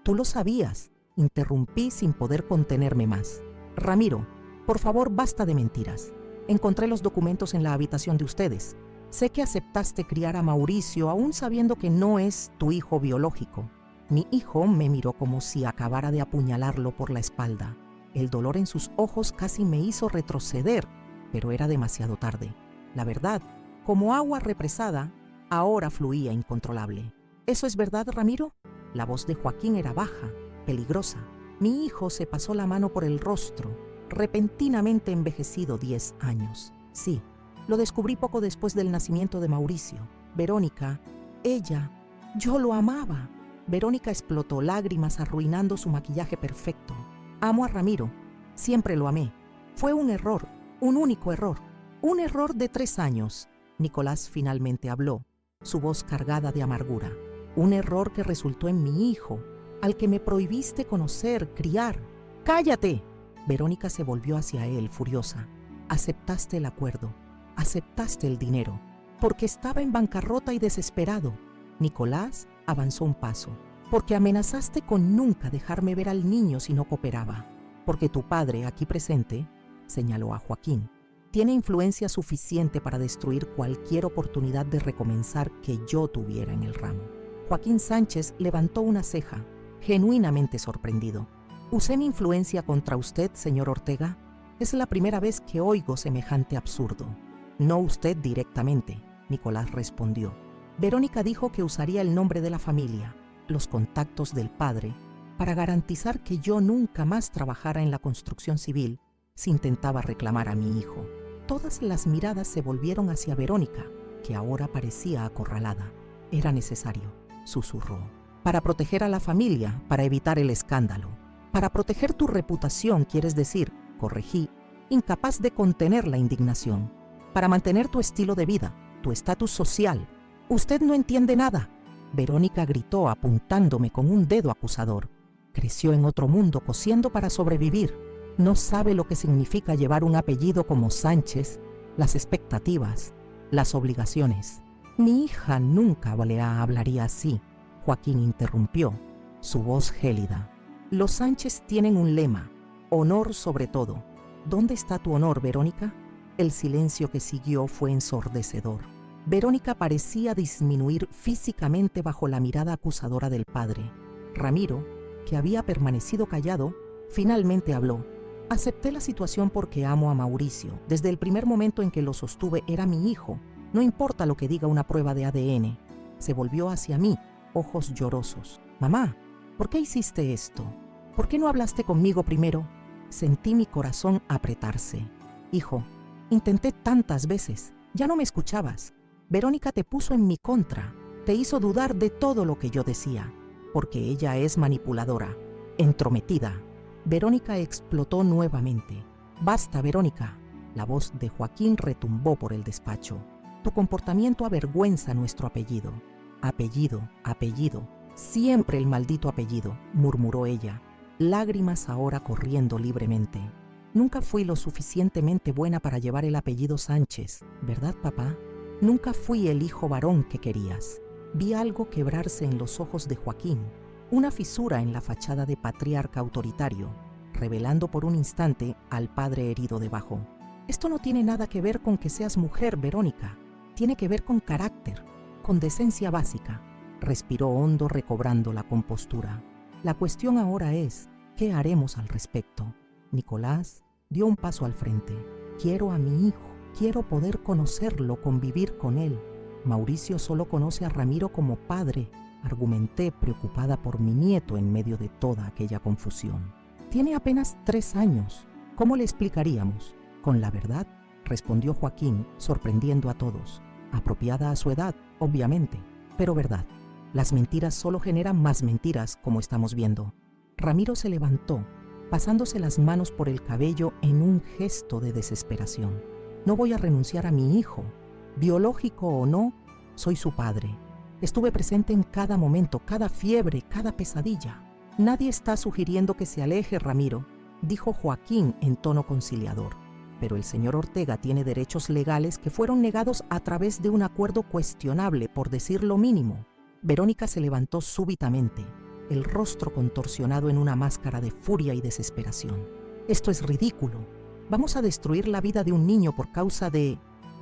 Tú lo sabías. Interrumpí sin poder contenerme más. Ramiro, por favor, basta de mentiras. Encontré los documentos en la habitación de ustedes. Sé que aceptaste criar a Mauricio aún sabiendo que no es tu hijo biológico. Mi hijo me miró como si acabara de apuñalarlo por la espalda. El dolor en sus ojos casi me hizo retroceder, pero era demasiado tarde. La verdad, como agua represada, ahora fluía incontrolable. ¿Eso es verdad, Ramiro? La voz de Joaquín era baja, peligrosa. Mi hijo se pasó la mano por el rostro, repentinamente envejecido 10 años. Sí, lo descubrí poco después del nacimiento de Mauricio. Verónica, yo lo amaba. Verónica explotó lágrimas arruinando su maquillaje perfecto. Amo a Ramiro, siempre lo amé. Fue un error, un único error. Un error de 3 años. Nicolás finalmente habló, su voz cargada de amargura. Un error que resultó en mi hijo, al que me prohibiste conocer, criar. ¡Cállate! Verónica se volvió hacia él, furiosa. Aceptaste el acuerdo, aceptaste el dinero, porque estaba en bancarrota y desesperado. Nicolás avanzó un paso, porque amenazaste con nunca dejarme ver al niño si no cooperaba, porque tu padre, aquí presente, señaló a Joaquín, tiene influencia suficiente para destruir cualquier oportunidad de recomenzar que yo tuviera en el ramo. Joaquín Sánchez levantó una ceja, genuinamente sorprendido. ¿Usé mi influencia contra usted, señor Ortega? Es la primera vez que oigo semejante absurdo. No usted directamente, Nicolás respondió. Verónica dijo que usaría el nombre de la familia, los contactos del padre, para garantizar que yo nunca más trabajara en la construcción civil si intentaba reclamar a mi hijo. Todas las miradas se volvieron hacia Verónica, que ahora parecía acorralada. Era necesario, susurró, para proteger a la familia, para evitar el escándalo. Para proteger tu reputación, quieres decir, corregí, incapaz de contener la indignación. Para mantener tu estilo de vida, tu estatus social. Usted no entiende nada. Verónica gritó apuntándome con un dedo acusador. Creció en otro mundo cosiendo para sobrevivir. No sabe lo que significa llevar un apellido como Sánchez, las expectativas, las obligaciones. Mi hija nunca hablaría así. Joaquín interrumpió, su voz gélida. Los Sánchez tienen un lema, honor sobre todo. ¿Dónde está tu honor, Verónica? El silencio que siguió fue ensordecedor. Verónica parecía disminuir físicamente bajo la mirada acusadora del padre. Ramiro, que había permanecido callado, finalmente habló. Acepté la situación porque amo a Mauricio. Desde el primer momento en que lo sostuve era mi hijo. No importa lo que diga una prueba de ADN. Se volvió hacia mí, ojos llorosos. Mamá, ¿por qué hiciste esto? ¿Por qué no hablaste conmigo primero? Sentí mi corazón apretarse. Hijo, intenté tantas veces. Ya no me escuchabas. Verónica te puso en mi contra. Te hizo dudar de todo lo que yo decía. Porque ella es manipuladora, entrometida. Verónica explotó nuevamente. Basta, Verónica. La voz de Joaquín retumbó por el despacho. Tu comportamiento avergüenza nuestro apellido. Apellido, apellido. Siempre el maldito apellido, murmuró ella, lágrimas ahora corriendo libremente. Nunca fui lo suficientemente buena para llevar el apellido Sánchez, ¿verdad, papá? Nunca fui el hijo varón que querías. Vi algo quebrarse en los ojos de Joaquín, una fisura en la fachada de patriarca autoritario, revelando por un instante al padre herido debajo. Esto no tiene nada que ver con que seas mujer, Verónica. Tiene que ver con carácter, con decencia básica. Respiró hondo recobrando la compostura. La cuestión ahora es, ¿qué haremos al respecto? Nicolás dio un paso al frente. Quiero a mi hijo, quiero poder conocerlo, convivir con él. Mauricio solo conoce a Ramiro como padre, argumenté preocupada por mi nieto en medio de toda aquella confusión. Tiene apenas 3 años. ¿Cómo le explicaríamos? Con la verdad, respondió Joaquín, sorprendiendo a todos. Apropiada a su edad, obviamente, pero verdad. Las mentiras solo generan más mentiras, como estamos viendo. Ramiro se levantó, pasándose las manos por el cabello en un gesto de desesperación. No voy a renunciar a mi hijo. Biológico o no, soy su padre. Estuve presente en cada momento, cada fiebre, cada pesadilla. Nadie está sugiriendo que se aleje, Ramiro, dijo Joaquín en tono conciliador. Pero el señor Ortega tiene derechos legales que fueron negados a través de un acuerdo cuestionable, por decir lo mínimo. Verónica se levantó súbitamente, el rostro contorsionado en una máscara de furia y desesperación. Esto es ridículo. Vamos a destruir la vida de un niño por causa de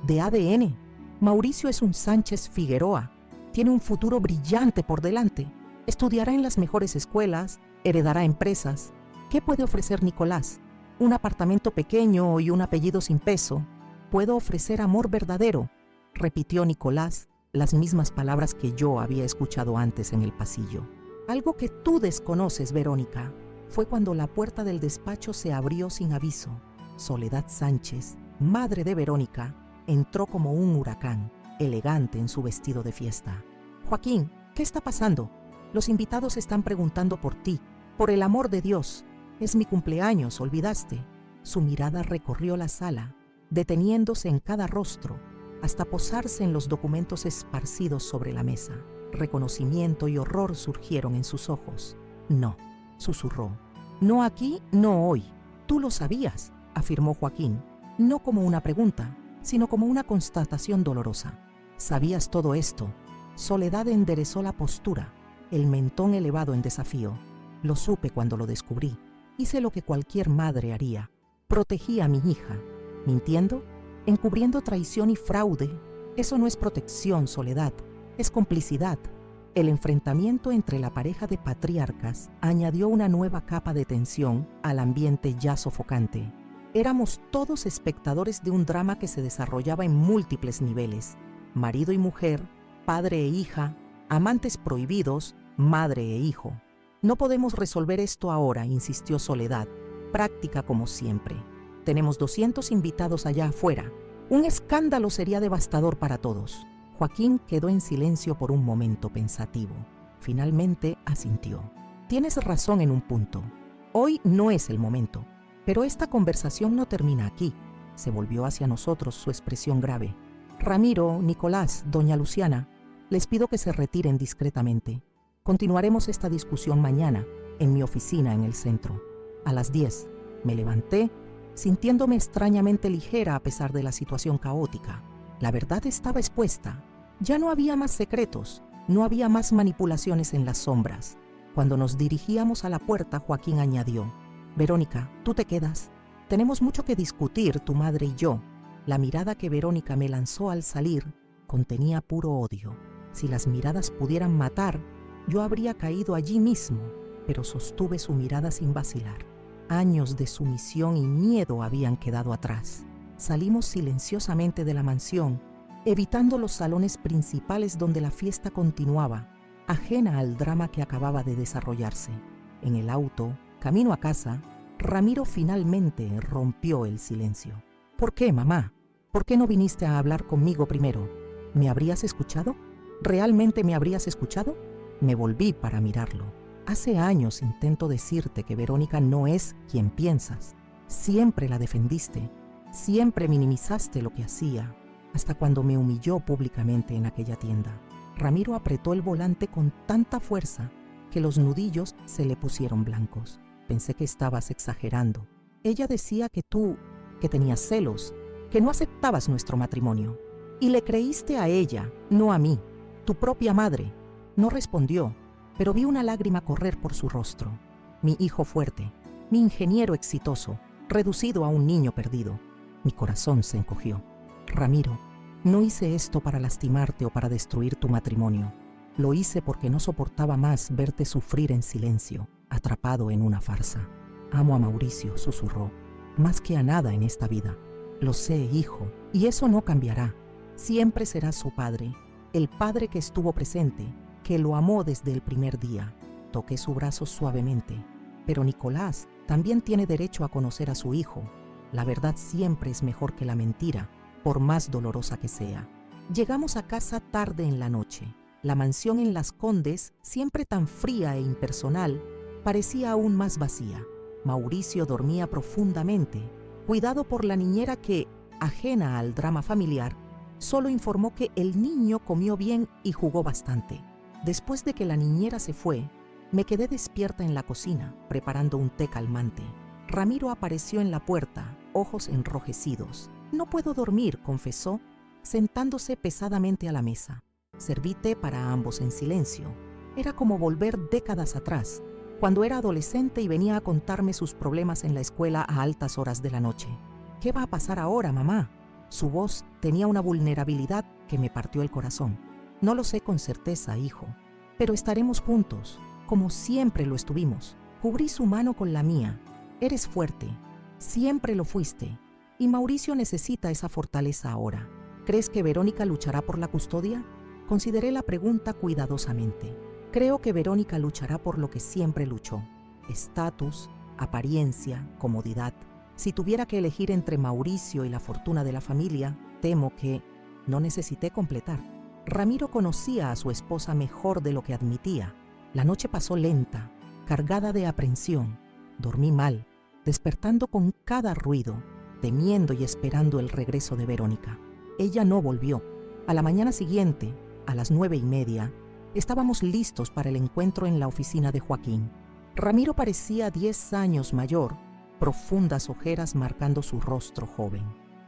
ADN. Mauricio es un Sánchez Figueroa. Tiene un futuro brillante por delante. Estudiará en las mejores escuelas, heredará empresas. ¿Qué puede ofrecer Nicolás? Un apartamento pequeño y un apellido sin peso. Puedo ofrecer amor verdadero, repitió Nicolás, las mismas palabras que yo había escuchado antes en el pasillo. Algo que tú desconoces, Verónica, fue cuando la puerta del despacho se abrió sin aviso. Soledad Sánchez, madre de Verónica, entró como un huracán, elegante en su vestido de fiesta. Joaquín, ¿qué está pasando? Los invitados están preguntando por ti. Por el amor de Dios, es mi cumpleaños, ¿olvidaste? Su mirada recorrió la sala, deteniéndose en cada rostro, hasta posarse en los documentos esparcidos sobre la mesa. Reconocimiento y horror surgieron en sus ojos. No, susurró. No aquí, no hoy. Tú lo sabías, afirmó Joaquín, no como una pregunta, sino como una constatación dolorosa. Sabías todo esto. Soledad enderezó la postura, el mentón elevado en desafío. Lo supe cuando lo descubrí. Hice lo que cualquier madre haría. Protegí a mi hija. ¿Mintiendo? ¿Encubriendo traición y fraude? Eso no es protección, Soledad. Es complicidad. El enfrentamiento entre la pareja de patriarcas añadió una nueva capa de tensión al ambiente ya sofocante. Éramos todos espectadores de un drama que se desarrollaba en múltiples niveles. Marido y mujer, padre e hija, amantes prohibidos, madre e hijo. No podemos resolver esto ahora, insistió Soledad, práctica como siempre. Tenemos 200 invitados allá afuera. Un escándalo sería devastador para todos. Joaquín quedó en silencio por un momento pensativo. Finalmente asintió. Tienes razón en un punto. Hoy no es el momento. Pero esta conversación no termina aquí. Se volvió hacia nosotros su expresión grave. Ramiro, Nicolás, doña Luciana, les pido que se retiren discretamente. Continuaremos esta discusión mañana, en mi oficina en el centro. A las 10, me levanté, sintiéndome extrañamente ligera a pesar de la situación caótica. La verdad estaba expuesta. Ya no había más secretos, no había más manipulaciones en las sombras. Cuando nos dirigíamos a la puerta, Joaquín añadió: Verónica, tú te quedas. Tenemos mucho que discutir, tu madre y yo. La mirada que Verónica me lanzó al salir contenía puro odio. Si las miradas pudieran matar, yo habría caído allí mismo, pero sostuve su mirada sin vacilar. Años de sumisión y miedo habían quedado atrás. Salimos silenciosamente de la mansión, evitando los salones principales donde la fiesta continuaba, ajena al drama que acababa de desarrollarse. En el auto, camino a casa, Ramiro finalmente rompió el silencio. ¿Por qué, mamá? ¿Por qué no viniste a hablar conmigo primero? ¿Me habrías escuchado? ¿Realmente me habrías escuchado? Me volví para mirarlo. Hace años intento decirte que Verónica no es quien piensas. Siempre la defendiste. Siempre minimizaste lo que hacía, hasta cuando me humilló públicamente en aquella tienda. Ramiro apretó el volante con tanta fuerza que los nudillos se le pusieron blancos. Pensé que estabas exagerando. Ella decía que tenías celos, que no aceptabas nuestro matrimonio. Y le creíste a ella, no a mí, tu propia madre. No respondió, pero vi una lágrima correr por su rostro. Mi hijo fuerte, mi ingeniero exitoso, reducido a un niño perdido. Mi corazón se encogió. Ramiro, no hice esto para lastimarte o para destruir tu matrimonio. Lo hice porque no soportaba más verte sufrir en silencio, atrapado en una farsa. Amo a Mauricio, susurró, más que a nada en esta vida. Lo sé, hijo, y eso no cambiará. Siempre será su padre, el padre que estuvo presente, que lo amó desde el primer día. Toqué su brazo suavemente. Pero Nicolás también tiene derecho a conocer a su hijo. La verdad siempre es mejor que la mentira, por más dolorosa que sea. Llegamos a casa tarde en la noche. La mansión en Las Condes, siempre tan fría e impersonal, parecía aún más vacía. Mauricio dormía profundamente, cuidado por la niñera que, ajena al drama familiar, Solo informó que el niño comió bien y jugó bastante. Después de que la niñera se fue, me quedé despierta en la cocina, preparando un té calmante. Ramiro apareció en la puerta, ojos enrojecidos. «No puedo dormir», confesó, sentándose pesadamente a la mesa. Serví té para ambos en silencio. Era como volver décadas atrás, cuando era adolescente y venía a contarme sus problemas en la escuela a altas horas de la noche. «¿Qué va a pasar ahora, mamá?». Su voz tenía una vulnerabilidad que me partió el corazón. «No lo sé con certeza, hijo, pero estaremos juntos, como siempre lo estuvimos». Cubrí su mano con la mía. «Eres fuerte, siempre lo fuiste, y Mauricio necesita esa fortaleza ahora. ¿Crees que Verónica luchará por la custodia?». Consideré la pregunta cuidadosamente. Creo que Verónica luchará por lo que siempre luchó: estatus, apariencia, comodidad. Si tuviera que elegir entre Mauricio y la fortuna de la familia, temo que no necesité completar. Ramiro conocía a su esposa mejor de lo que admitía. La noche pasó lenta, cargada de aprensión. Dormí mal, despertando con cada ruido, temiendo y esperando el regreso de Verónica. Ella no volvió. A la mañana siguiente, a las 9:30, estábamos listos para el encuentro en la oficina de Joaquín. Ramiro parecía 10 años mayor, profundas ojeras marcando su rostro joven.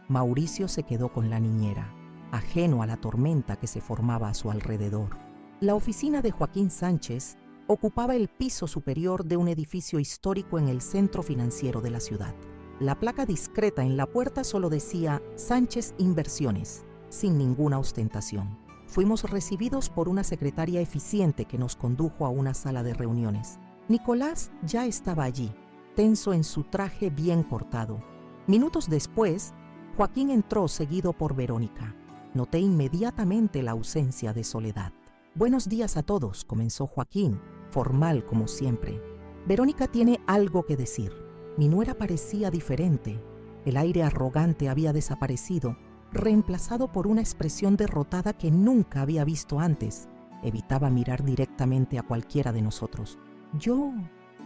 Mauricio se quedó con la niñera, ajeno a la tormenta que se formaba a su alrededor. La oficina de Joaquín Sánchez ocupaba el piso superior de un edificio histórico en el centro financiero de la ciudad. La placa discreta en la puerta solo decía Sánchez Inversiones, sin ninguna ostentación. Fuimos recibidos por una secretaria eficiente que nos condujo a una sala de reuniones. Nicolás ya estaba allí, tenso en su traje bien cortado. Minutos después, Joaquín entró seguido por Verónica. Noté inmediatamente la ausencia de Soledad. «Buenos días a todos», comenzó Joaquín, formal como siempre. «Verónica tiene algo que decir». Mi nuera parecía diferente. El aire arrogante había desaparecido, reemplazado por una expresión derrotada que nunca había visto antes. Evitaba mirar directamente a cualquiera de nosotros. «Yo»,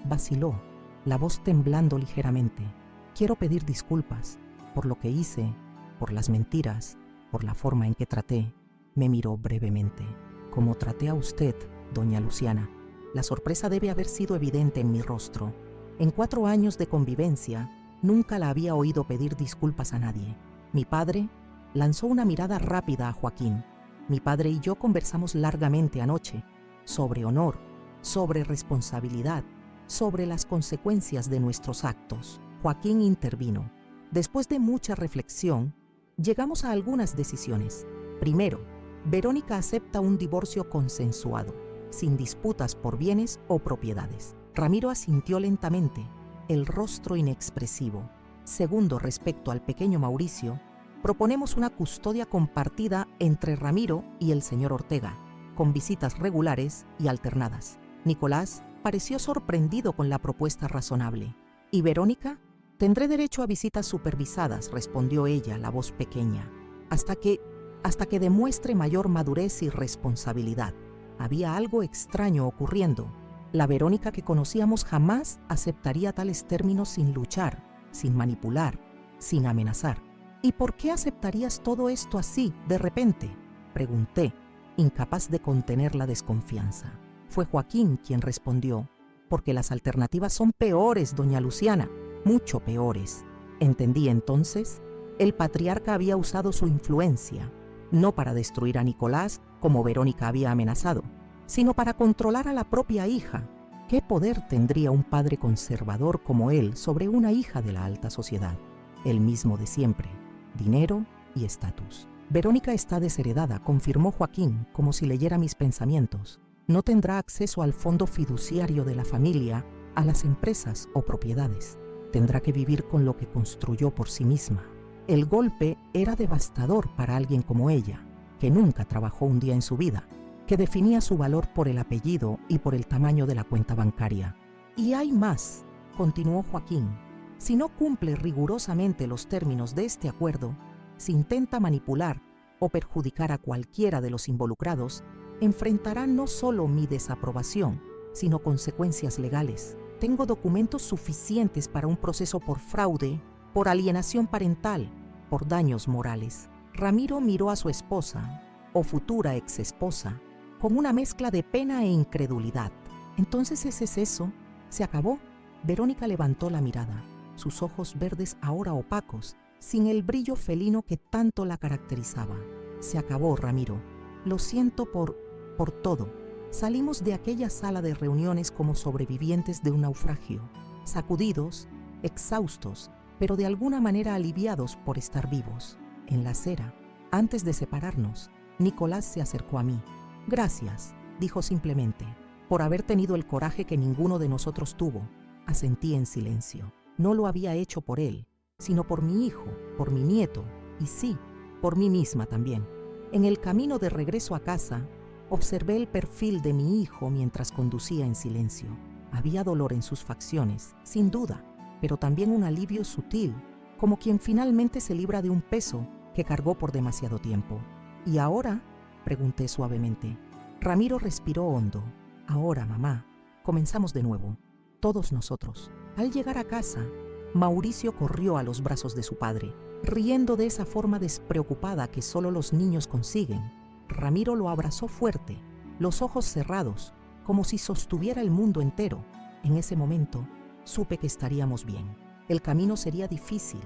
vaciló, la voz temblando ligeramente. «Quiero pedir disculpas por lo que hice, por las mentiras, por la forma en que traté». Me miró brevemente. «Como traté a usted, doña Luciana». La sorpresa debe haber sido evidente en mi rostro. En 4 años de convivencia, nunca la había oído pedir disculpas a nadie. Mi padre lanzó una mirada rápida a Joaquín. Mi padre y yo conversamos largamente anoche sobre honor, sobre responsabilidad, sobre las consecuencias de nuestros actos. Joaquín intervino. Después de mucha reflexión, llegamos a algunas decisiones. Primero, Verónica acepta un divorcio consensuado, sin disputas por bienes o propiedades. Ramiro asintió lentamente, el rostro inexpresivo. Segundo, respecto al pequeño Mauricio, proponemos una custodia compartida entre Ramiro y el señor Ortega, con visitas regulares y alternadas. Nicolás pareció sorprendido con la propuesta razonable. «¿Y Verónica?». «Tendré derecho a visitas supervisadas», respondió ella, la voz pequeña, hasta que demuestre mayor madurez y responsabilidad». Había algo extraño ocurriendo. La Verónica que conocíamos jamás aceptaría tales términos sin luchar, sin manipular, sin amenazar. «¿Y por qué aceptarías todo esto así, de repente?», pregunté, incapaz de contener la desconfianza. Fue Joaquín quien respondió: «Porque las alternativas son peores, doña Luciana, mucho peores». Entendí entonces, el patriarca había usado su influencia, no para destruir a Nicolás, como Verónica había amenazado, sino para controlar a la propia hija. ¿Qué poder tendría un padre conservador como él sobre una hija de la alta sociedad? El mismo de siempre: dinero y estatus. «Verónica está desheredada», confirmó Joaquín, como si leyera mis pensamientos. «No tendrá acceso al fondo fiduciario de la familia, a las empresas o propiedades. Tendrá que vivir con lo que construyó por sí misma». El golpe era devastador para alguien como ella, que nunca trabajó un día en su vida, que definía su valor por el apellido y por el tamaño de la cuenta bancaria. «Y hay más», continuó Joaquín. «Si no cumple rigurosamente los términos de este acuerdo, si intenta manipular o perjudicar a cualquiera de los involucrados, enfrentará no solo mi desaprobación, sino consecuencias legales. Tengo documentos suficientes para un proceso por fraude, por alienación parental, por daños morales». Ramiro miró a su esposa, o futura exesposa, con una mezcla de pena e incredulidad. ¿Entonces ese es eso? ¿Se acabó? Verónica levantó la mirada, sus ojos verdes ahora opacos, sin el brillo felino que tanto la caracterizaba. Se acabó, Ramiro. Lo siento por todo. Salimos de aquella sala de reuniones como sobrevivientes de un naufragio, sacudidos, exhaustos, pero de alguna manera aliviados por estar vivos. En la acera, antes de separarnos, Nicolás se acercó a mí. Gracias, dijo simplemente, por haber tenido el coraje que ninguno de nosotros tuvo. Asentí en silencio. No lo había hecho por él, sino por mi hijo, por mi nieto, y sí, por mí misma también. En el camino de regreso a casa, observé el perfil de mi hijo mientras conducía en silencio. Había dolor en sus facciones, sin duda, pero también un alivio sutil, como quien finalmente se libra de un peso que cargó por demasiado tiempo. ¿Y ahora?, pregunté suavemente. Ramiro respiró hondo. Ahora, mamá, comenzamos de nuevo, todos nosotros. Al llegar a casa, Mauricio corrió a los brazos de su padre, riendo de esa forma despreocupada que solo los niños consiguen. Ramiro lo abrazó fuerte, los ojos cerrados, como si sostuviera el mundo entero. En ese momento, supe que estaríamos bien. El camino sería difícil,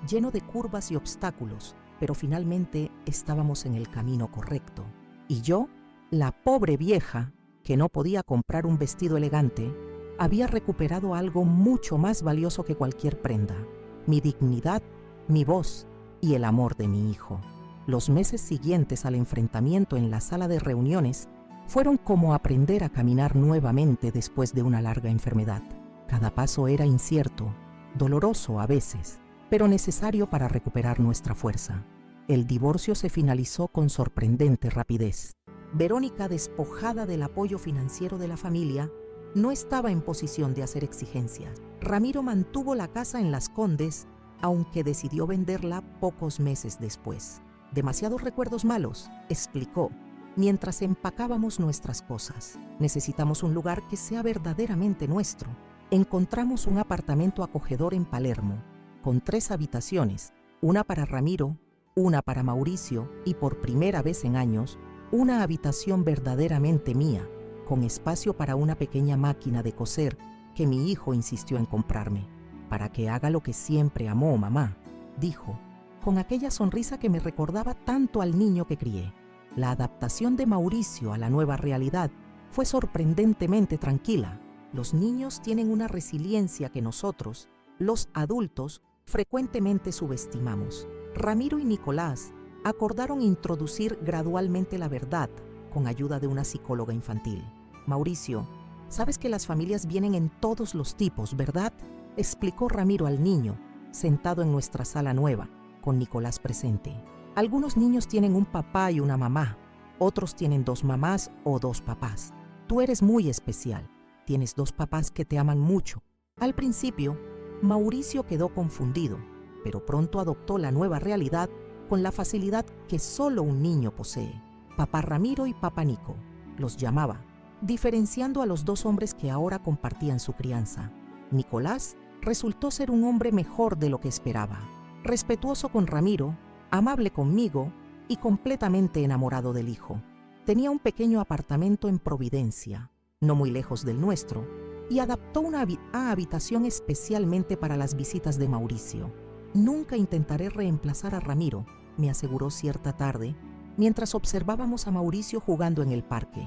lleno de curvas y obstáculos, pero finalmente estábamos en el camino correcto. Y yo, la pobre vieja, que no podía comprar un vestido elegante, había recuperado algo mucho más valioso que cualquier prenda: mi dignidad, mi voz y el amor de mi hijo. Los meses siguientes al enfrentamiento en la sala de reuniones fueron como aprender a caminar nuevamente después de una larga enfermedad. Cada paso era incierto, doloroso a veces, pero necesario para recuperar nuestra fuerza. El divorcio se finalizó con sorprendente rapidez. Verónica, despojada del apoyo financiero de la familia, no estaba en posición de hacer exigencias. Ramiro mantuvo la casa en Las Condes, aunque decidió venderla pocos meses después. Demasiados recuerdos malos, explicó, mientras empacábamos nuestras cosas. Necesitamos un lugar que sea verdaderamente nuestro. Encontramos un apartamento acogedor en Palermo, con 3 habitaciones, una para Ramiro, una para Mauricio y, por primera vez en años, una habitación verdaderamente mía, con espacio para una pequeña máquina de coser que mi hijo insistió en comprarme. Para que haga lo que siempre amó, mamá, dijo, con aquella sonrisa que me recordaba tanto al niño que crié. La adaptación de Mauricio a la nueva realidad fue sorprendentemente tranquila. Los niños tienen una resiliencia que nosotros, los adultos, frecuentemente subestimamos. Ramiro y Nicolás acordaron introducir gradualmente la verdad con ayuda de una psicóloga infantil. Mauricio, sabes que las familias vienen en todos los tipos, ¿verdad?, explicó Ramiro al niño, sentado en nuestra sala nueva, con Nicolás presente. Algunos niños tienen un papá y una mamá, otros tienen 2 mamás o 2 papás. Tú eres muy especial, tienes 2 papás que te aman mucho. Al principio, Mauricio quedó confundido, pero pronto adoptó la nueva realidad con la facilidad que solo un niño posee. Papá Ramiro y papá Nico, los llamaba, diferenciando a los 2 hombres que ahora compartían su crianza. Nicolás resultó ser un hombre mejor de lo que esperaba, respetuoso con Ramiro, amable conmigo y completamente enamorado del hijo. Tenía un pequeño apartamento en Providencia, no muy lejos del nuestro, y adaptó una habitación especialmente para las visitas de Mauricio. Nunca intentaré reemplazar a Ramiro, me aseguró cierta tarde, mientras observábamos a Mauricio jugando en el parque.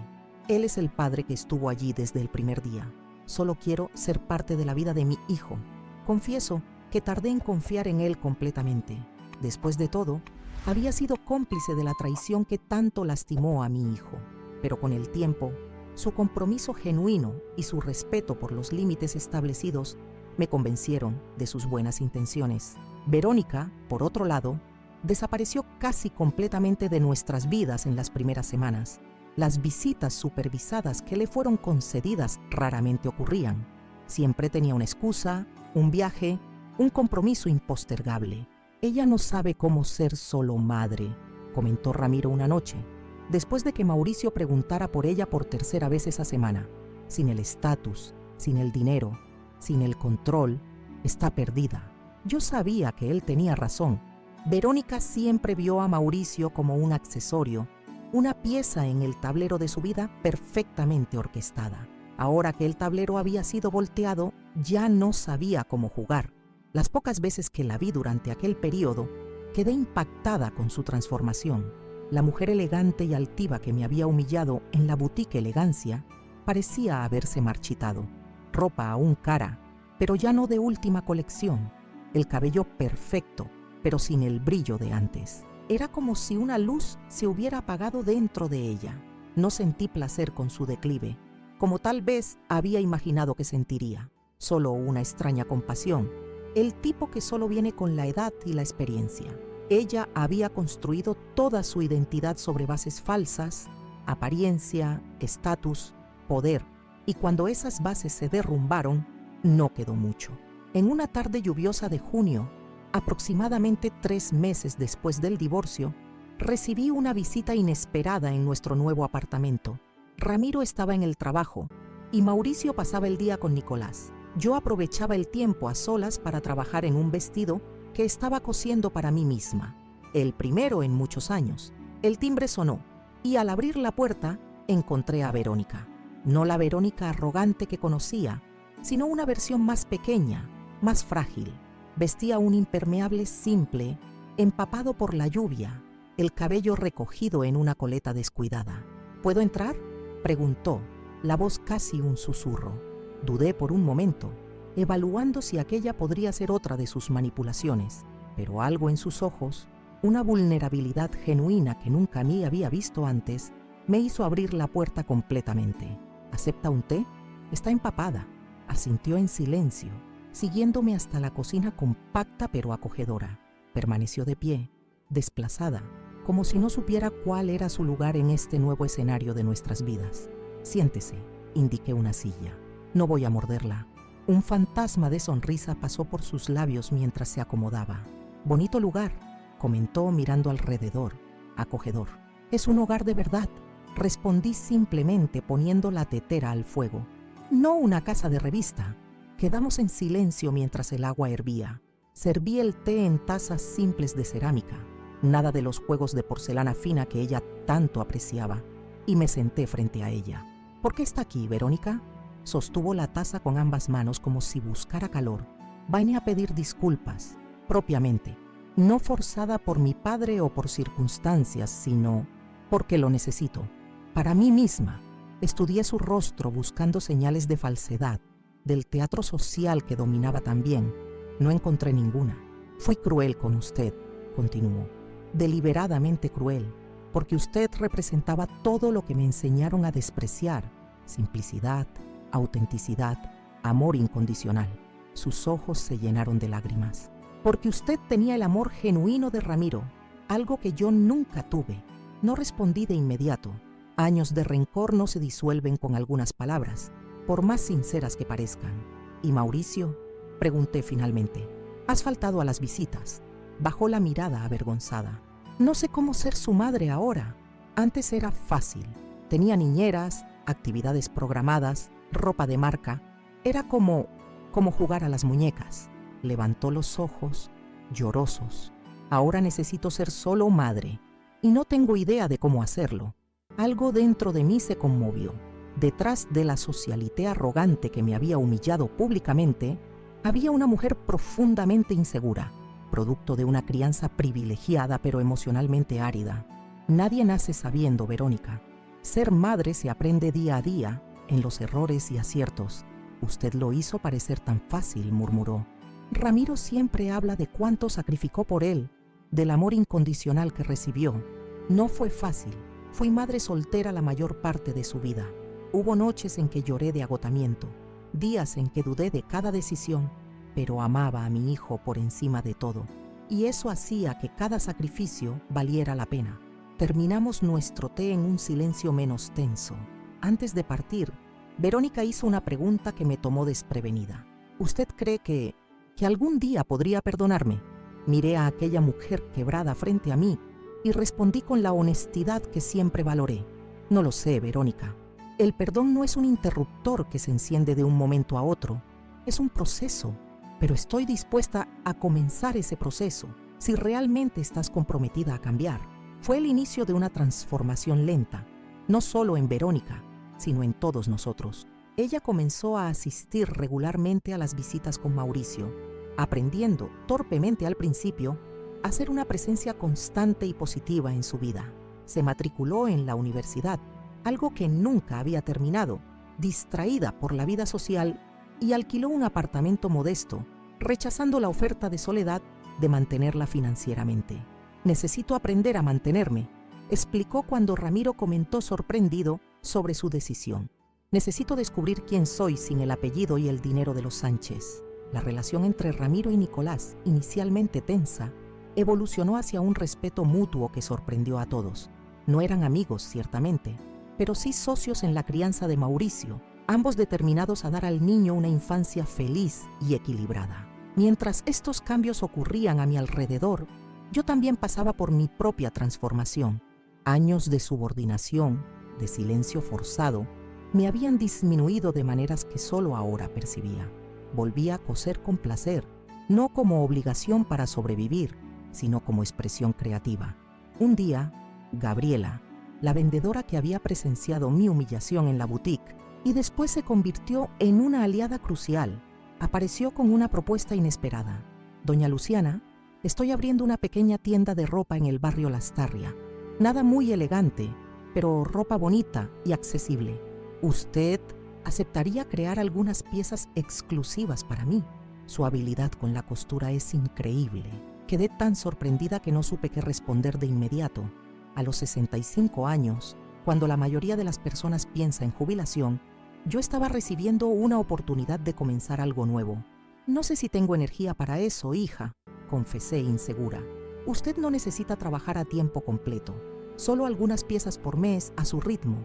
Él es el padre que estuvo allí desde el primer día. Solo quiero ser parte de la vida de mi hijo. Confieso que tardé en confiar en él completamente. Después de todo, había sido cómplice de la traición que tanto lastimó a mi hijo. Pero con el tiempo, su compromiso genuino y su respeto por los límites establecidos me convencieron de sus buenas intenciones. Verónica, por otro lado, desapareció casi completamente de nuestras vidas en las primeras semanas. Las visitas supervisadas que le fueron concedidas raramente ocurrían. Siempre tenía una excusa, un viaje, un compromiso impostergable. Ella no sabe cómo ser solo madre, comentó Ramiro una noche, después de que Mauricio preguntara por ella por 3ª vez esa semana. Sin el estatus, sin el dinero, sin el control, está perdida. Yo sabía que él tenía razón, Verónica siempre vio a Mauricio como un accesorio, una pieza en el tablero de su vida perfectamente orquestada. Ahora que el tablero había sido volteado, ya no sabía cómo jugar. Las pocas veces que la vi durante aquel periodo, quedé impactada con su transformación. La mujer elegante y altiva que me había humillado en la boutique Elegancia parecía haberse marchitado. Ropa aún cara, pero ya no de última colección. El cabello perfecto, pero sin el brillo de antes. Era como si una luz se hubiera apagado dentro de ella. No sentí placer con su declive, como tal vez había imaginado que sentiría. Solo una extraña compasión, el tipo que solo viene con la edad y la experiencia. Ella había construido toda su identidad sobre bases falsas, apariencia, estatus, poder, y cuando esas bases se derrumbaron, no quedó mucho. En una tarde lluviosa de junio, aproximadamente 3 meses después del divorcio, recibí una visita inesperada en nuestro nuevo apartamento. Ramiro estaba en el trabajo y Mauricio pasaba el día con Nicolás. Yo aprovechaba el tiempo a solas para trabajar en un vestido que estaba cosiendo para mí misma, el primero en muchos años. El timbre sonó y al abrir la puerta encontré a Verónica. No la Verónica arrogante que conocía, sino una versión más pequeña, más frágil. Vestía un impermeable simple, empapado por la lluvia, el cabello recogido en una coleta descuidada. ¿Puedo entrar?, preguntó, la voz casi un susurro. Dudé por un momento, evaluando si aquella podría ser otra de sus manipulaciones, pero algo en sus ojos, una vulnerabilidad genuina que nunca a mí había visto antes, me hizo abrir la puerta completamente. ¿Acepta un té? Está empapada, asintió en silencio, siguiéndome hasta la cocina compacta pero acogedora. Permaneció de pie, desplazada, como si no supiera cuál era su lugar en este nuevo escenario de nuestras vidas. Siéntese, indiqué una silla. No voy a morderla. Un fantasma de sonrisa pasó por sus labios mientras se acomodaba. Bonito lugar, comentó mirando alrededor. Acogedor. Es un hogar de verdad, respondí simplemente poniendo la tetera al fuego. No una casa de revista. Quedamos en silencio mientras el agua hervía. Serví el té en tazas simples de cerámica, nada de los juegos de porcelana fina que ella tanto apreciaba, y me senté frente a ella. ¿Por qué está aquí, Verónica? Sostuvo la taza con ambas manos como si buscara calor. Vine a pedir disculpas, propiamente, no forzada por mi padre o por circunstancias, sino porque lo necesito. Para mí misma, estudié su rostro buscando señales de falsedad, del teatro social que dominaba también. No encontré ninguna. Fui cruel con usted, continuó, deliberadamente cruel, porque usted representaba todo lo que me enseñaron a despreciar: simplicidad, autenticidad, amor incondicional. Sus ojos se llenaron de lágrimas. Porque usted tenía el amor genuino de Ramiro, algo que yo nunca tuve. No respondí de inmediato. Años de rencor no se disuelven con algunas palabras, por más sinceras que parezcan. ¿Y Mauricio?, pregunté finalmente. Has faltado a las visitas. Bajó la mirada avergonzada. No sé cómo ser su madre ahora. Antes era fácil. Tenía niñeras, actividades programadas, ropa de marca. Era como jugar a las muñecas. Levantó los ojos, llorosos. Ahora necesito ser solo madre, y no tengo idea de cómo hacerlo. Algo dentro de mí se conmovió. Detrás de la socialité arrogante que me había humillado públicamente, había una mujer profundamente insegura, producto de una crianza privilegiada pero emocionalmente árida. Nadie nace sabiendo, Verónica. Ser madre se aprende día a día, en los errores y aciertos. Usted lo hizo parecer tan fácil, murmuró. Ramiro siempre habla de cuánto sacrificó por él, del amor incondicional que recibió. No fue fácil. Fui madre soltera la mayor parte de su vida. Hubo noches en que lloré de agotamiento, días en que dudé de cada decisión, pero amaba a mi hijo por encima de todo, y eso hacía que cada sacrificio valiera la pena. Terminamos nuestro té en un silencio menos tenso. Antes de partir, Verónica hizo una pregunta que me tomó desprevenida. ¿Usted cree que algún día podría perdonarme? Miré a aquella mujer quebrada frente a mí y respondí con la honestidad que siempre valoré. No lo sé, Verónica. El perdón no es un interruptor que se enciende de un momento a otro. Es un proceso, pero estoy dispuesta a comenzar ese proceso, si realmente estás comprometida a cambiar. Fue el inicio de una transformación lenta, no solo en Verónica, sino en todos nosotros. Ella comenzó a asistir regularmente a las visitas con Mauricio, aprendiendo, torpemente al principio, a ser una presencia constante y positiva en su vida. Se matriculó en la universidad, algo que nunca había terminado, distraída por la vida social, y alquiló un apartamento modesto, rechazando la oferta de Soledad de mantenerla financieramente. «Necesito aprender a mantenerme», explicó cuando Ramiro comentó sorprendido sobre su decisión. «Necesito descubrir quién soy sin el apellido y el dinero de los Sánchez». La relación entre Ramiro y Nicolás, inicialmente tensa, evolucionó hacia un respeto mutuo que sorprendió a todos. No eran amigos, ciertamente, pero sí socios en la crianza de Mauricio, ambos determinados a dar al niño una infancia feliz y equilibrada. Mientras estos cambios ocurrían a mi alrededor, yo también pasaba por mi propia transformación. Años de subordinación, de silencio forzado, me habían disminuido de maneras que solo ahora percibía. Volví a coser con placer, no como obligación para sobrevivir, sino como expresión creativa. Un día, Gabriela, la vendedora que había presenciado mi humillación en la boutique y después se convirtió en una aliada crucial, apareció con una propuesta inesperada. «Doña Luciana, estoy abriendo una pequeña tienda de ropa en el barrio Lastarria. Nada muy elegante, pero ropa bonita y accesible. ¿Usted aceptaría crear algunas piezas exclusivas para mí? Su habilidad con la costura es increíble». Quedé tan sorprendida que no supe qué responder de inmediato. A los 65 años, cuando la mayoría de las personas piensa en jubilación, yo estaba recibiendo una oportunidad de comenzar algo nuevo. «No sé si tengo energía para eso, hija», confesé insegura. «Usted no necesita trabajar a tiempo completo, solo algunas piezas por mes a su ritmo,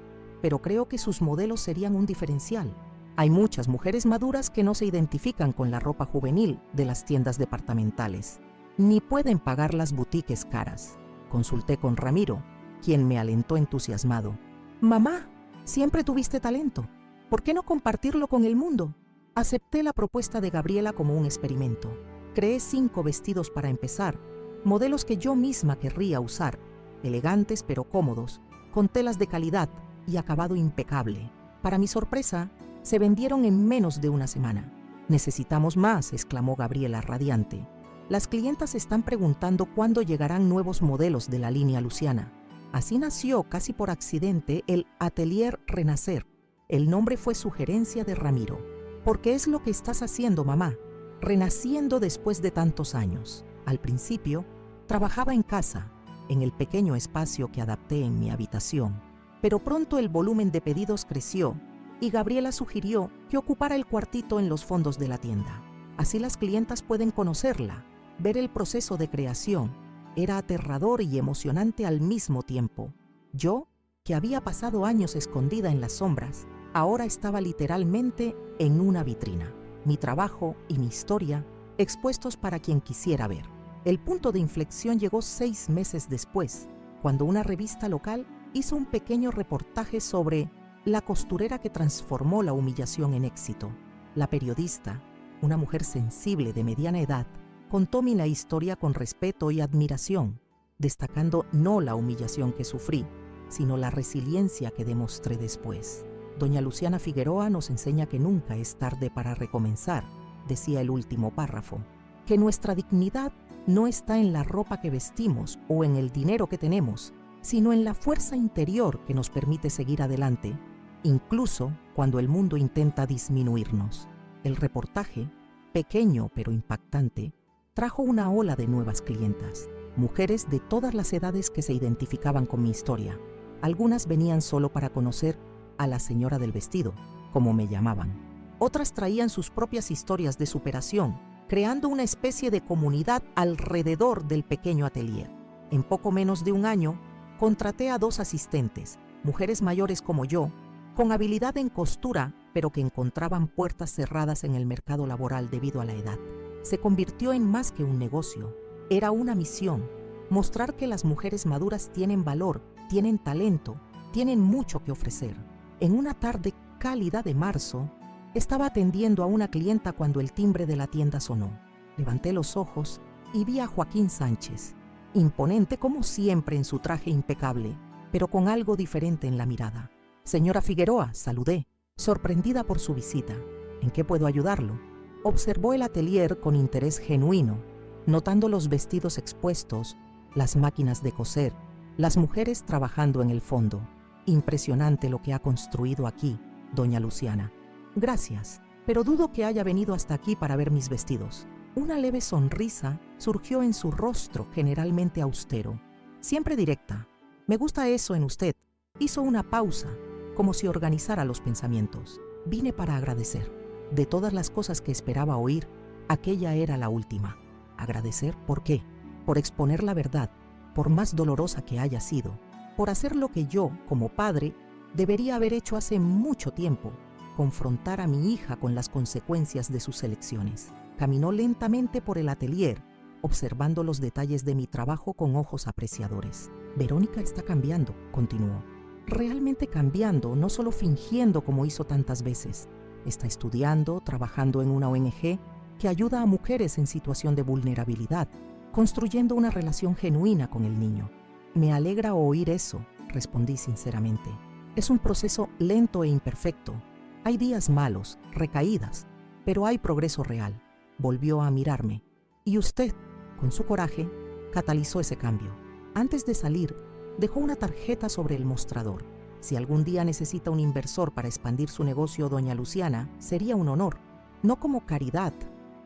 pero creo que sus modelos serían un diferencial. Hay muchas mujeres maduras que no se identifican con la ropa juvenil de las tiendas departamentales, ni pueden pagar las boutiques caras». Consulté con Ramiro, quien me alentó entusiasmado. «Mamá, siempre tuviste talento. ¿Por qué no compartirlo con el mundo?». Acepté la propuesta de Gabriela como un experimento. Creé 5 vestidos para empezar, modelos que yo misma querría usar, elegantes pero cómodos, con telas de calidad y acabado impecable. Para mi sorpresa, se vendieron en menos de una semana. «Necesitamos más», exclamó Gabriela radiante. «Las clientas están preguntando cuándo llegarán nuevos modelos de la línea Luciana». Así nació, casi por accidente, el Atelier Renacer. El nombre fue sugerencia de Ramiro. «Porque es lo que estás haciendo, mamá, renaciendo después de tantos años». Al principio, trabajaba en casa, en el pequeño espacio que adapté en mi habitación. Pero pronto el volumen de pedidos creció y Gabriela sugirió que ocupara el cuartito en los fondos de la tienda. Así las clientas pueden conocerla, ver el proceso de creación. Era aterrador y emocionante al mismo tiempo. Yo, que había pasado años escondida en las sombras, ahora estaba literalmente en una vitrina. Mi trabajo y mi historia expuestos para quien quisiera ver. El punto de inflexión llegó 6 meses después, cuando una revista local hizo un pequeño reportaje sobre la costurera que transformó la humillación en éxito. La periodista, una mujer sensible de mediana edad, contó la historia con respeto y admiración, destacando no la humillación que sufrí, sino la resiliencia que demostré después. «Doña Luciana Figueroa nos enseña que nunca es tarde para recomenzar», decía el último párrafo, «que nuestra dignidad no está en la ropa que vestimos o en el dinero que tenemos, sino en la fuerza interior que nos permite seguir adelante, incluso cuando el mundo intenta disminuirnos». El reportaje, pequeño pero impactante, trajo una ola de nuevas clientas, mujeres de todas las edades que se identificaban con mi historia. Algunas venían solo para conocer a la señora del vestido, como me llamaban. Otras traían sus propias historias de superación, creando una especie de comunidad alrededor del pequeño atelier. En poco menos de un año, contraté a 2 asistentes, mujeres mayores como yo, con habilidad en costura, pero que encontraban puertas cerradas en el mercado laboral debido a la edad. Se convirtió en más que un negocio. Era una misión, mostrar que las mujeres maduras tienen valor, tienen talento, tienen mucho que ofrecer. En una tarde cálida de marzo, estaba atendiendo a una clienta cuando el timbre de la tienda sonó. Levanté los ojos y vi a Joaquín Sánchez, imponente como siempre en su traje impecable, pero con algo diferente en la mirada. «Señora Figueroa», saludé, sorprendida por su visita. «¿En qué puedo ayudarlo?». Observó el atelier con interés genuino, notando los vestidos expuestos, las máquinas de coser, las mujeres trabajando en el fondo. «Impresionante lo que ha construido aquí, doña Luciana». «Gracias, pero dudo que haya venido hasta aquí para ver mis vestidos». Una leve sonrisa surgió en su rostro generalmente austero, siempre directa. «Me gusta eso en usted». Hizo una pausa, como si organizara los pensamientos. «Vine para agradecer. De todas las cosas que esperaba oír, aquella era la última». «¿Agradecer por qué?». «Por exponer la verdad, por más dolorosa que haya sido, por hacer lo que yo, como padre, debería haber hecho hace mucho tiempo, confrontar a mi hija con las consecuencias de sus elecciones». Caminó lentamente por el atelier, observando los detalles de mi trabajo con ojos apreciadores. «Verónica está cambiando», continuó. «Realmente cambiando, no solo fingiendo como hizo tantas veces. Está estudiando, trabajando en una ONG que ayuda a mujeres en situación de vulnerabilidad, construyendo una relación genuina con el niño». «Me alegra oír eso», respondí sinceramente. «Es un proceso lento e imperfecto. Hay días malos, recaídas, pero hay progreso real». Volvió a mirarme, y usted, con su coraje, catalizó ese cambio. Antes de salir, dejó una tarjeta sobre el mostrador. «Si algún día necesita un inversor para expandir su negocio, doña Luciana, sería un honor, no como caridad,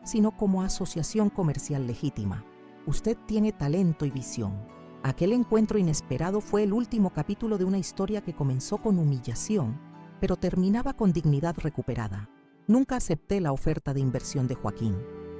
sino como asociación comercial legítima. Usted tiene talento y visión». Aquel encuentro inesperado fue el último capítulo de una historia que comenzó con humillación, pero terminaba con dignidad recuperada. Nunca acepté la oferta de inversión de Joaquín.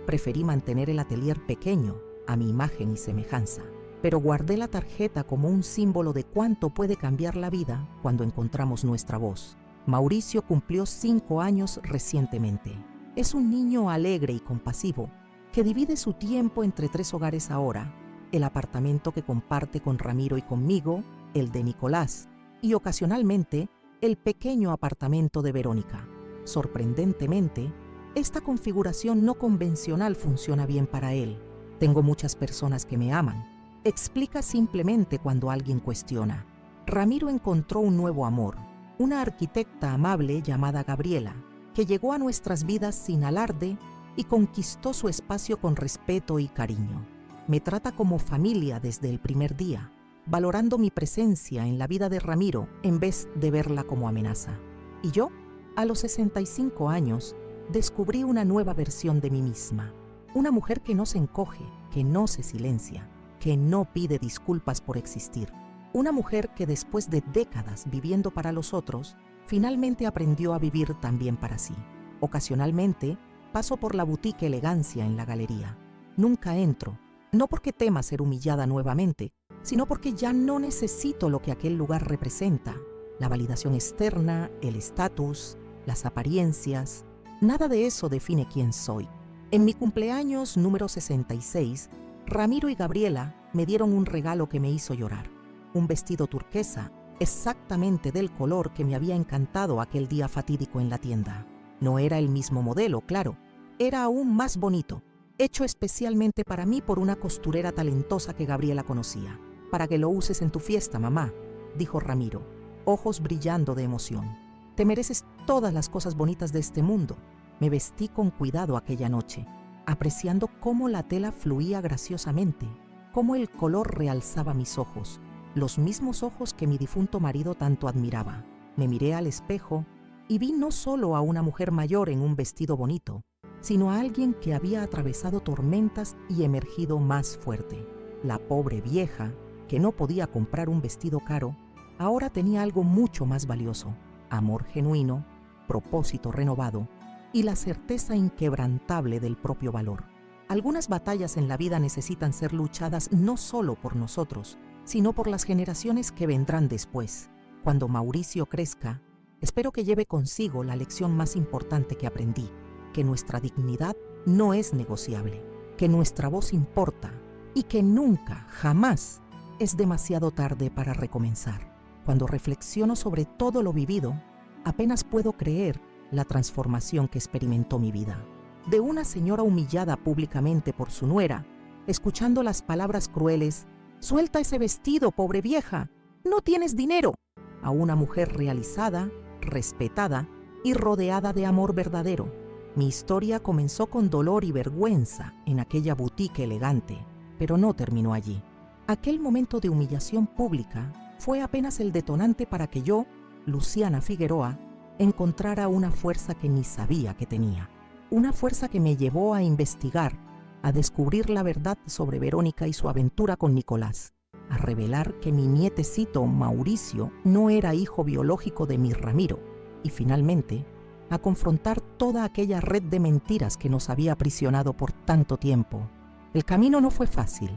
Preferí mantener el atelier pequeño, a mi imagen y semejanza, pero guardé la tarjeta como un símbolo de cuánto puede cambiar la vida cuando encontramos nuestra voz. Mauricio cumplió 5 años recientemente. Es un niño alegre y compasivo que divide su tiempo entre 3 hogares ahora: el apartamento que comparte con Ramiro y conmigo, el de Nicolás, y ocasionalmente el pequeño apartamento de Verónica. Sorprendentemente, esta configuración no convencional funciona bien para él. «Tengo muchas personas que me aman», explica simplemente cuando alguien cuestiona. Ramiro encontró un nuevo amor, una arquitecta amable llamada Gabriela, que llegó a nuestras vidas sin alarde y conquistó su espacio con respeto y cariño. Me trata como familia desde el primer día, valorando mi presencia en la vida de Ramiro en vez de verla como amenaza. Y yo, a los 65 años, descubrí una nueva versión de mí misma. Una mujer que no se encoge, que no se silencia, que no pide disculpas por existir. Una mujer que después de décadas viviendo para los otros, finalmente aprendió a vivir también para sí. Ocasionalmente, paso por la boutique Elegancia en la galería. Nunca entro, no porque tema ser humillada nuevamente, sino porque ya no necesito lo que aquel lugar representa: la validación externa, el estatus, las apariencias. Nada de eso define quién soy. En mi cumpleaños número 66, Ramiro y Gabriela me dieron un regalo que me hizo llorar. Un vestido turquesa, exactamente del color que me había encantado aquel día fatídico en la tienda. No era el mismo modelo, claro. Era aún más bonito, hecho especialmente para mí por una costurera talentosa que Gabriela conocía. «Para que lo uses en tu fiesta, mamá», dijo Ramiro, ojos brillando de emoción. «Te mereces todas las cosas bonitas de este mundo». Me vestí con cuidado aquella noche, apreciando cómo la tela fluía graciosamente, cómo el color realzaba mis ojos, los mismos ojos que mi difunto marido tanto admiraba. Me miré al espejo y vi no solo a una mujer mayor en un vestido bonito, sino a alguien que había atravesado tormentas y emergido más fuerte. La pobre vieja, que no podía comprar un vestido caro, ahora tenía algo mucho más valioso: amor genuino, propósito renovado y la certeza inquebrantable del propio valor. Algunas batallas en la vida necesitan ser luchadas no solo por nosotros, sino por las generaciones que vendrán después. Cuando Mauricio crezca, espero que lleve consigo la lección más importante que aprendí: que nuestra dignidad no es negociable, que nuestra voz importa y que nunca, jamás, es demasiado tarde para recomenzar. Cuando reflexiono sobre todo lo vivido, apenas puedo creer la transformación que experimentó mi vida. De una señora humillada públicamente por su nuera, escuchando las palabras crueles: «Suelta ese vestido, pobre vieja, no tienes dinero», a una mujer realizada, respetada y rodeada de amor verdadero. Mi historia comenzó con dolor y vergüenza en aquella boutique elegante, pero no terminó allí. Aquel momento de humillación pública fue apenas el detonante para que yo, Luciana Figueroa, encontrara una fuerza que ni sabía que tenía. Una fuerza que me llevó a investigar, a descubrir la verdad sobre Verónica y su aventura con Nicolás, a revelar que mi nietecito Mauricio no era hijo biológico de mi Ramiro, y finalmente a confrontar toda aquella red de mentiras que nos había aprisionado por tanto tiempo. El camino no fue fácil.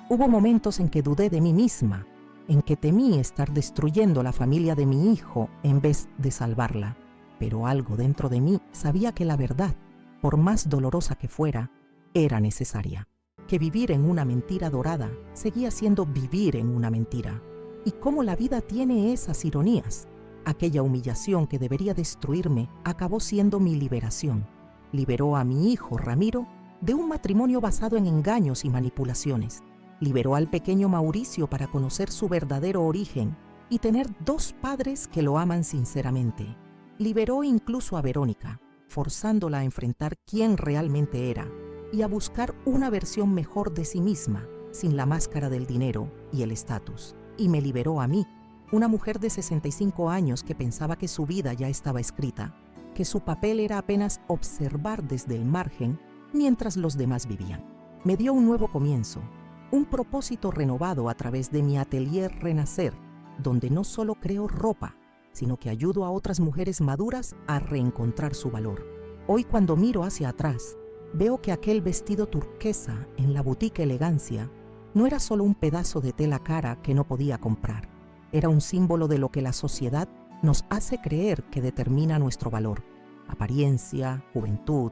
Hubo momentos en que dudé de mí misma, en que temí estar destruyendo la familia de mi hijo en vez de salvarla. Pero algo dentro de mí sabía que la verdad, por más dolorosa que fuera, era necesaria. Que vivir en una mentira dorada seguía siendo vivir en una mentira. Y cómo la vida tiene esas ironías. Aquella humillación que debería destruirme acabó siendo mi liberación. Liberó a mi hijo Ramiro de un matrimonio basado en engaños y manipulaciones. Liberó al pequeño Mauricio para conocer su verdadero origen y tener dos padres que lo aman sinceramente. Liberó incluso a Verónica, forzándola a enfrentar quién realmente era y a buscar una versión mejor de sí misma, sin la máscara del dinero y el estatus. Y me liberó a mí, una mujer de 65 años que pensaba que su vida ya estaba escrita, que su papel era apenas observar desde el margen mientras los demás vivían. Me dio un nuevo comienzo, un propósito renovado a través de mi atelier Renacer, donde no solo creo ropa, sino que ayudo a otras mujeres maduras a reencontrar su valor. Hoy, cuando miro hacia atrás, veo que aquel vestido turquesa en la boutique Elegancia no era solo un pedazo de tela cara que no podía comprar. Era un símbolo de lo que la sociedad nos hace creer que determina nuestro valor: apariencia, juventud,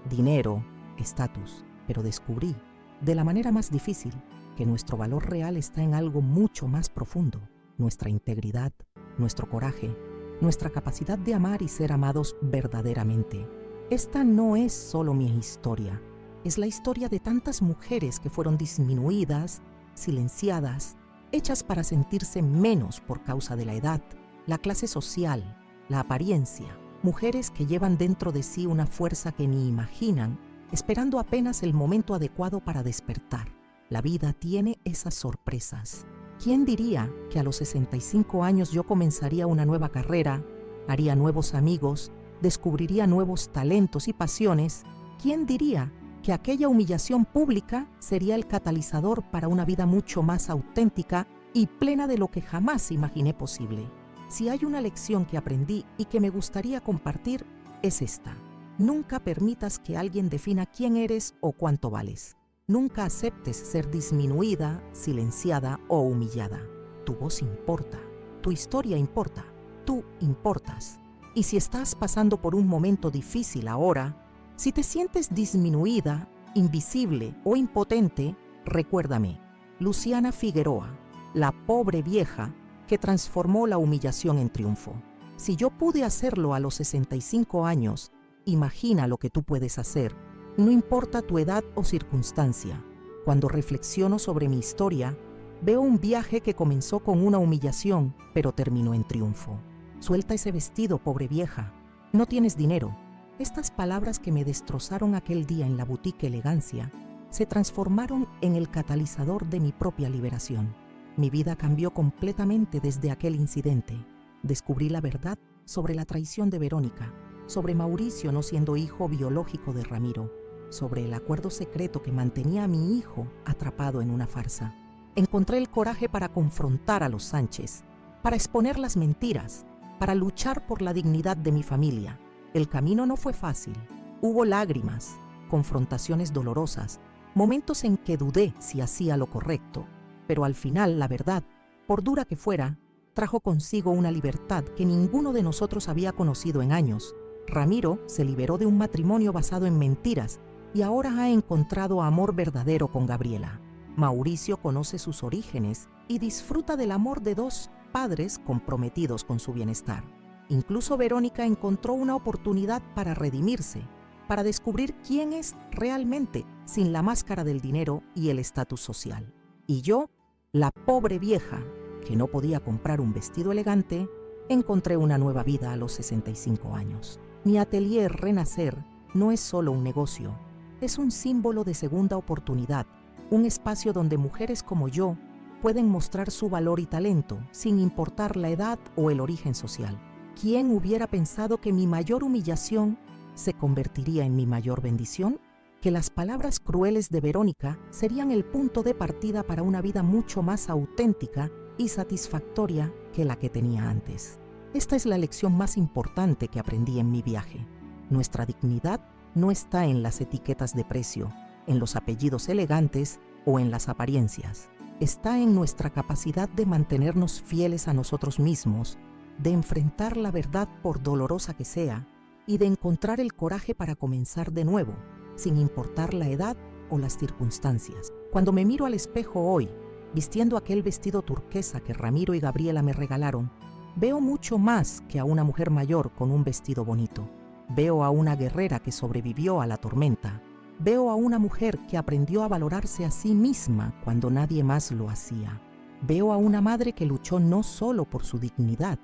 dinero, estatus. Pero descubrí, de la manera más difícil, que nuestro valor real está en algo mucho más profundo: nuestra integridad, nuestro coraje, nuestra capacidad de amar y ser amados verdaderamente. Esta no es solo mi historia, es la historia de tantas mujeres que fueron disminuidas, silenciadas, hechas para sentirse menos por causa de la edad, la clase social, la apariencia. Mujeres que llevan dentro de sí una fuerza que ni imaginan, esperando apenas el momento adecuado para despertar. La vida tiene esas sorpresas. ¿Quién diría que a los 65 años yo comenzaría una nueva carrera, haría nuevos amigos, descubriría nuevos talentos y pasiones? ¿Quién diría que aquella humillación pública sería el catalizador para una vida mucho más auténtica y plena de lo que jamás imaginé posible? Si hay una lección que aprendí y que me gustaría compartir, es esta: nunca permitas que alguien defina quién eres o cuánto vales. Nunca aceptes ser disminuida, silenciada o humillada. Tu voz importa, tu historia importa, tú importas. Y si estás pasando por un momento difícil ahora, si te sientes disminuida, invisible o impotente, recuérdame: Luciana Figueroa, la pobre vieja que transformó la humillación en triunfo. Si yo pude hacerlo a los 65 años, imagina lo que tú puedes hacer, no importa tu edad o circunstancia. Cuando reflexiono sobre mi historia, veo un viaje que comenzó con una humillación, pero terminó en triunfo. Suelta ese vestido, pobre vieja, no tienes dinero. Estas palabras que me destrozaron aquel día en la boutique Elegancia se transformaron en el catalizador de mi propia liberación. Mi vida cambió completamente desde aquel incidente. Descubrí la verdad sobre la traición de Verónica, sobre Mauricio no siendo hijo biológico de Ramiro, sobre el acuerdo secreto que mantenía a mi hijo atrapado en una farsa. Encontré el coraje para confrontar a los Sánchez, para exponer las mentiras, para luchar por la dignidad de mi familia. El camino no fue fácil. Hubo lágrimas, confrontaciones dolorosas, momentos en que dudé si hacía lo correcto, pero al final la verdad, por dura que fuera, trajo consigo una libertad que ninguno de nosotros había conocido en años. Ramiro se liberó de un matrimonio basado en mentiras y ahora ha encontrado amor verdadero con Gabriela. Mauricio conoce sus orígenes y disfruta del amor de dos padres comprometidos con su bienestar. Incluso Verónica encontró una oportunidad para redimirse, para descubrir quién es realmente, sin la máscara del dinero y el estatus social. Y yo, la pobre vieja, que no podía comprar un vestido elegante, encontré una nueva vida a los 65 años. Mi atelier Renacer no es solo un negocio, es un símbolo de segunda oportunidad, un espacio donde mujeres como yo pueden mostrar su valor y talento sin importar la edad o el origen social. ¿Quién hubiera pensado que mi mayor humillación se convertiría en mi mayor bendición? Que las palabras crueles de Verónica serían el punto de partida para una vida mucho más auténtica y satisfactoria que la que tenía antes. Esta es la lección más importante que aprendí en mi viaje. Nuestra dignidad no está en las etiquetas de precio, en los apellidos elegantes o en las apariencias. Está en nuestra capacidad de mantenernos fieles a nosotros mismos, de enfrentar la verdad por dolorosa que sea y de encontrar el coraje para comenzar de nuevo, sin importar la edad o las circunstancias. Cuando me miro al espejo hoy, vistiendo aquel vestido turquesa que Ramiro y Gabriela me regalaron, veo mucho más que a una mujer mayor con un vestido bonito. Veo a una guerrera que sobrevivió a la tormenta. Veo a una mujer que aprendió a valorarse a sí misma cuando nadie más lo hacía. Veo a una madre que luchó no solo por su dignidad,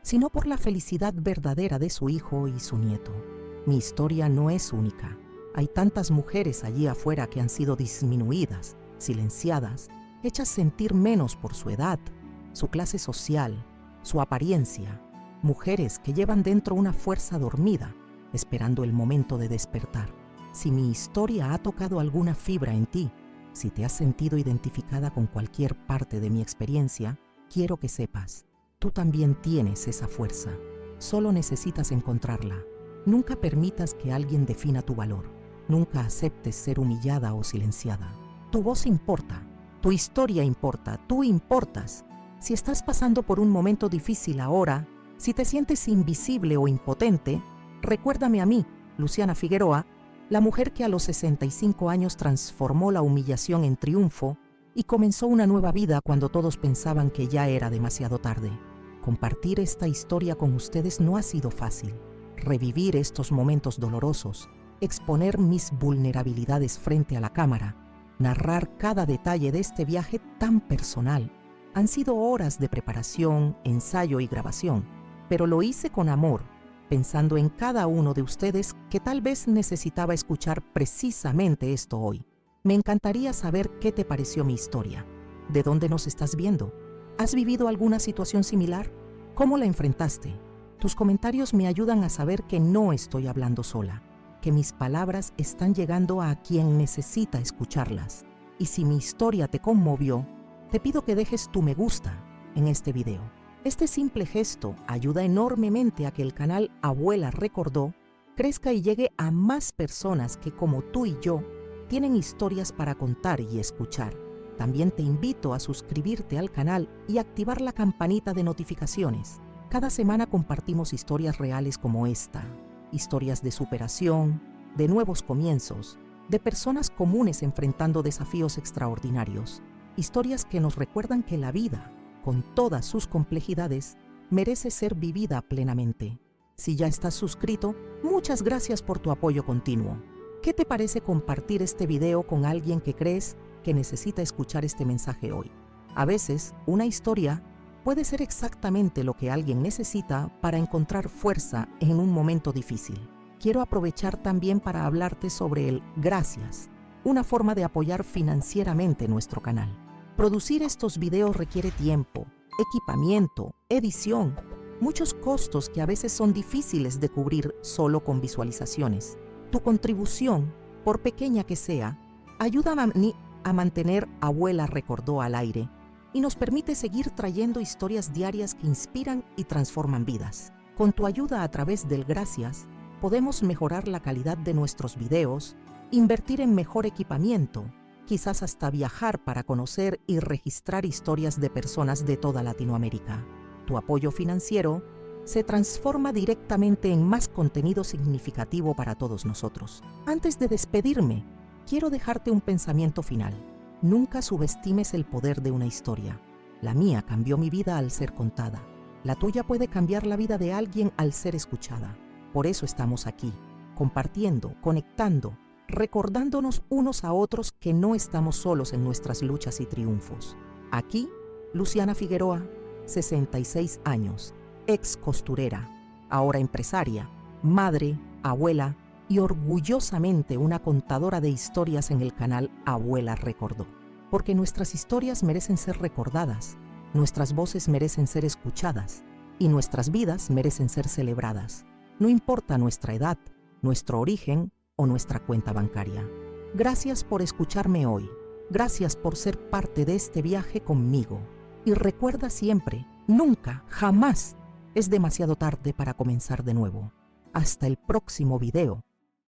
sino por la felicidad verdadera de su hijo y su nieto. Mi historia no es única. Hay tantas mujeres allí afuera que han sido disminuidas, silenciadas, hechas sentir menos por su edad, su clase social, su apariencia. Mujeres que llevan dentro una fuerza dormida, esperando el momento de despertar. Si mi historia ha tocado alguna fibra en ti, si te has sentido identificada con cualquier parte de mi experiencia, quiero que sepas, tú también tienes esa fuerza. Solo necesitas encontrarla. Nunca permitas que alguien defina tu valor. Nunca aceptes ser humillada o silenciada. Tu voz importa, tu historia importa, tú importas. Si estás pasando por un momento difícil ahora, si te sientes invisible o impotente, recuérdame a mí, Luciana Figueroa, la mujer que a los 65 años transformó la humillación en triunfo y comenzó una nueva vida cuando todos pensaban que ya era demasiado tarde. Compartir esta historia con ustedes no ha sido fácil. Revivir estos momentos dolorosos, exponer mis vulnerabilidades frente a la cámara, narrar cada detalle de este viaje tan personal. Han sido horas de preparación, ensayo y grabación, pero lo hice con amor, pensando en cada uno de ustedes que tal vez necesitaba escuchar precisamente esto hoy. Me encantaría saber qué te pareció mi historia. ¿De dónde nos estás viendo? ¿Has vivido alguna situación similar? ¿Cómo la enfrentaste? Tus comentarios me ayudan a saber que no estoy hablando sola, que mis palabras están llegando a quien necesita escucharlas. Y si mi historia te conmovió, te pido que dejes tu me gusta en este video. Este simple gesto ayuda enormemente a que el canal Abuela Recordó crezca y llegue a más personas que, como tú y yo, tienen historias para contar y escuchar. También te invito a suscribirte al canal y activar la campanita de notificaciones. Cada semana compartimos historias reales como esta, historias de superación, de nuevos comienzos, de personas comunes enfrentando desafíos extraordinarios, historias que nos recuerdan que la vida, con todas sus complejidades, merece ser vivida plenamente. Si ya estás suscrito, muchas gracias por tu apoyo continuo. ¿Qué te parece compartir este video con alguien que crees que necesita escuchar este mensaje hoy? A veces, una historia puede ser exactamente lo que alguien necesita para encontrar fuerza en un momento difícil. Quiero aprovechar también para hablarte sobre el gracias, una forma de apoyar financieramente nuestro canal. Producir estos videos requiere tiempo, equipamiento, edición, muchos costos que a veces son difíciles de cubrir solo con visualizaciones. Tu contribución, por pequeña que sea, ayuda a mantener Abuela Recordó al aire y nos permite seguir trayendo historias diarias que inspiran y transforman vidas. Con tu ayuda a través del gracias, podemos mejorar la calidad de nuestros videos, invertir en mejor equipamiento, quizás hasta viajar para conocer y registrar historias de personas de toda Latinoamérica. Tu apoyo financiero se transforma directamente en más contenido significativo para todos nosotros. Antes de despedirme, quiero dejarte un pensamiento final. Nunca subestimes el poder de una historia. La mía cambió mi vida al ser contada. La tuya puede cambiar la vida de alguien al ser escuchada. Por eso estamos aquí, compartiendo, conectando recordándonos unos a otros que no estamos solos en nuestras luchas y triunfos. Aquí, Luciana Figueroa, 66 años, ex costurera, ahora empresaria, madre, abuela y orgullosamente una contadora de historias en el canal Abuela Recordó. Porque nuestras historias merecen ser recordadas, nuestras voces merecen ser escuchadas y nuestras vidas merecen ser celebradas. No importa nuestra edad, nuestro origen o nuestra cuenta bancaria. Gracias por escucharme hoy. Gracias por ser parte de este viaje conmigo. Y recuerda siempre, nunca, jamás es demasiado tarde para comenzar de nuevo. Hasta el próximo video.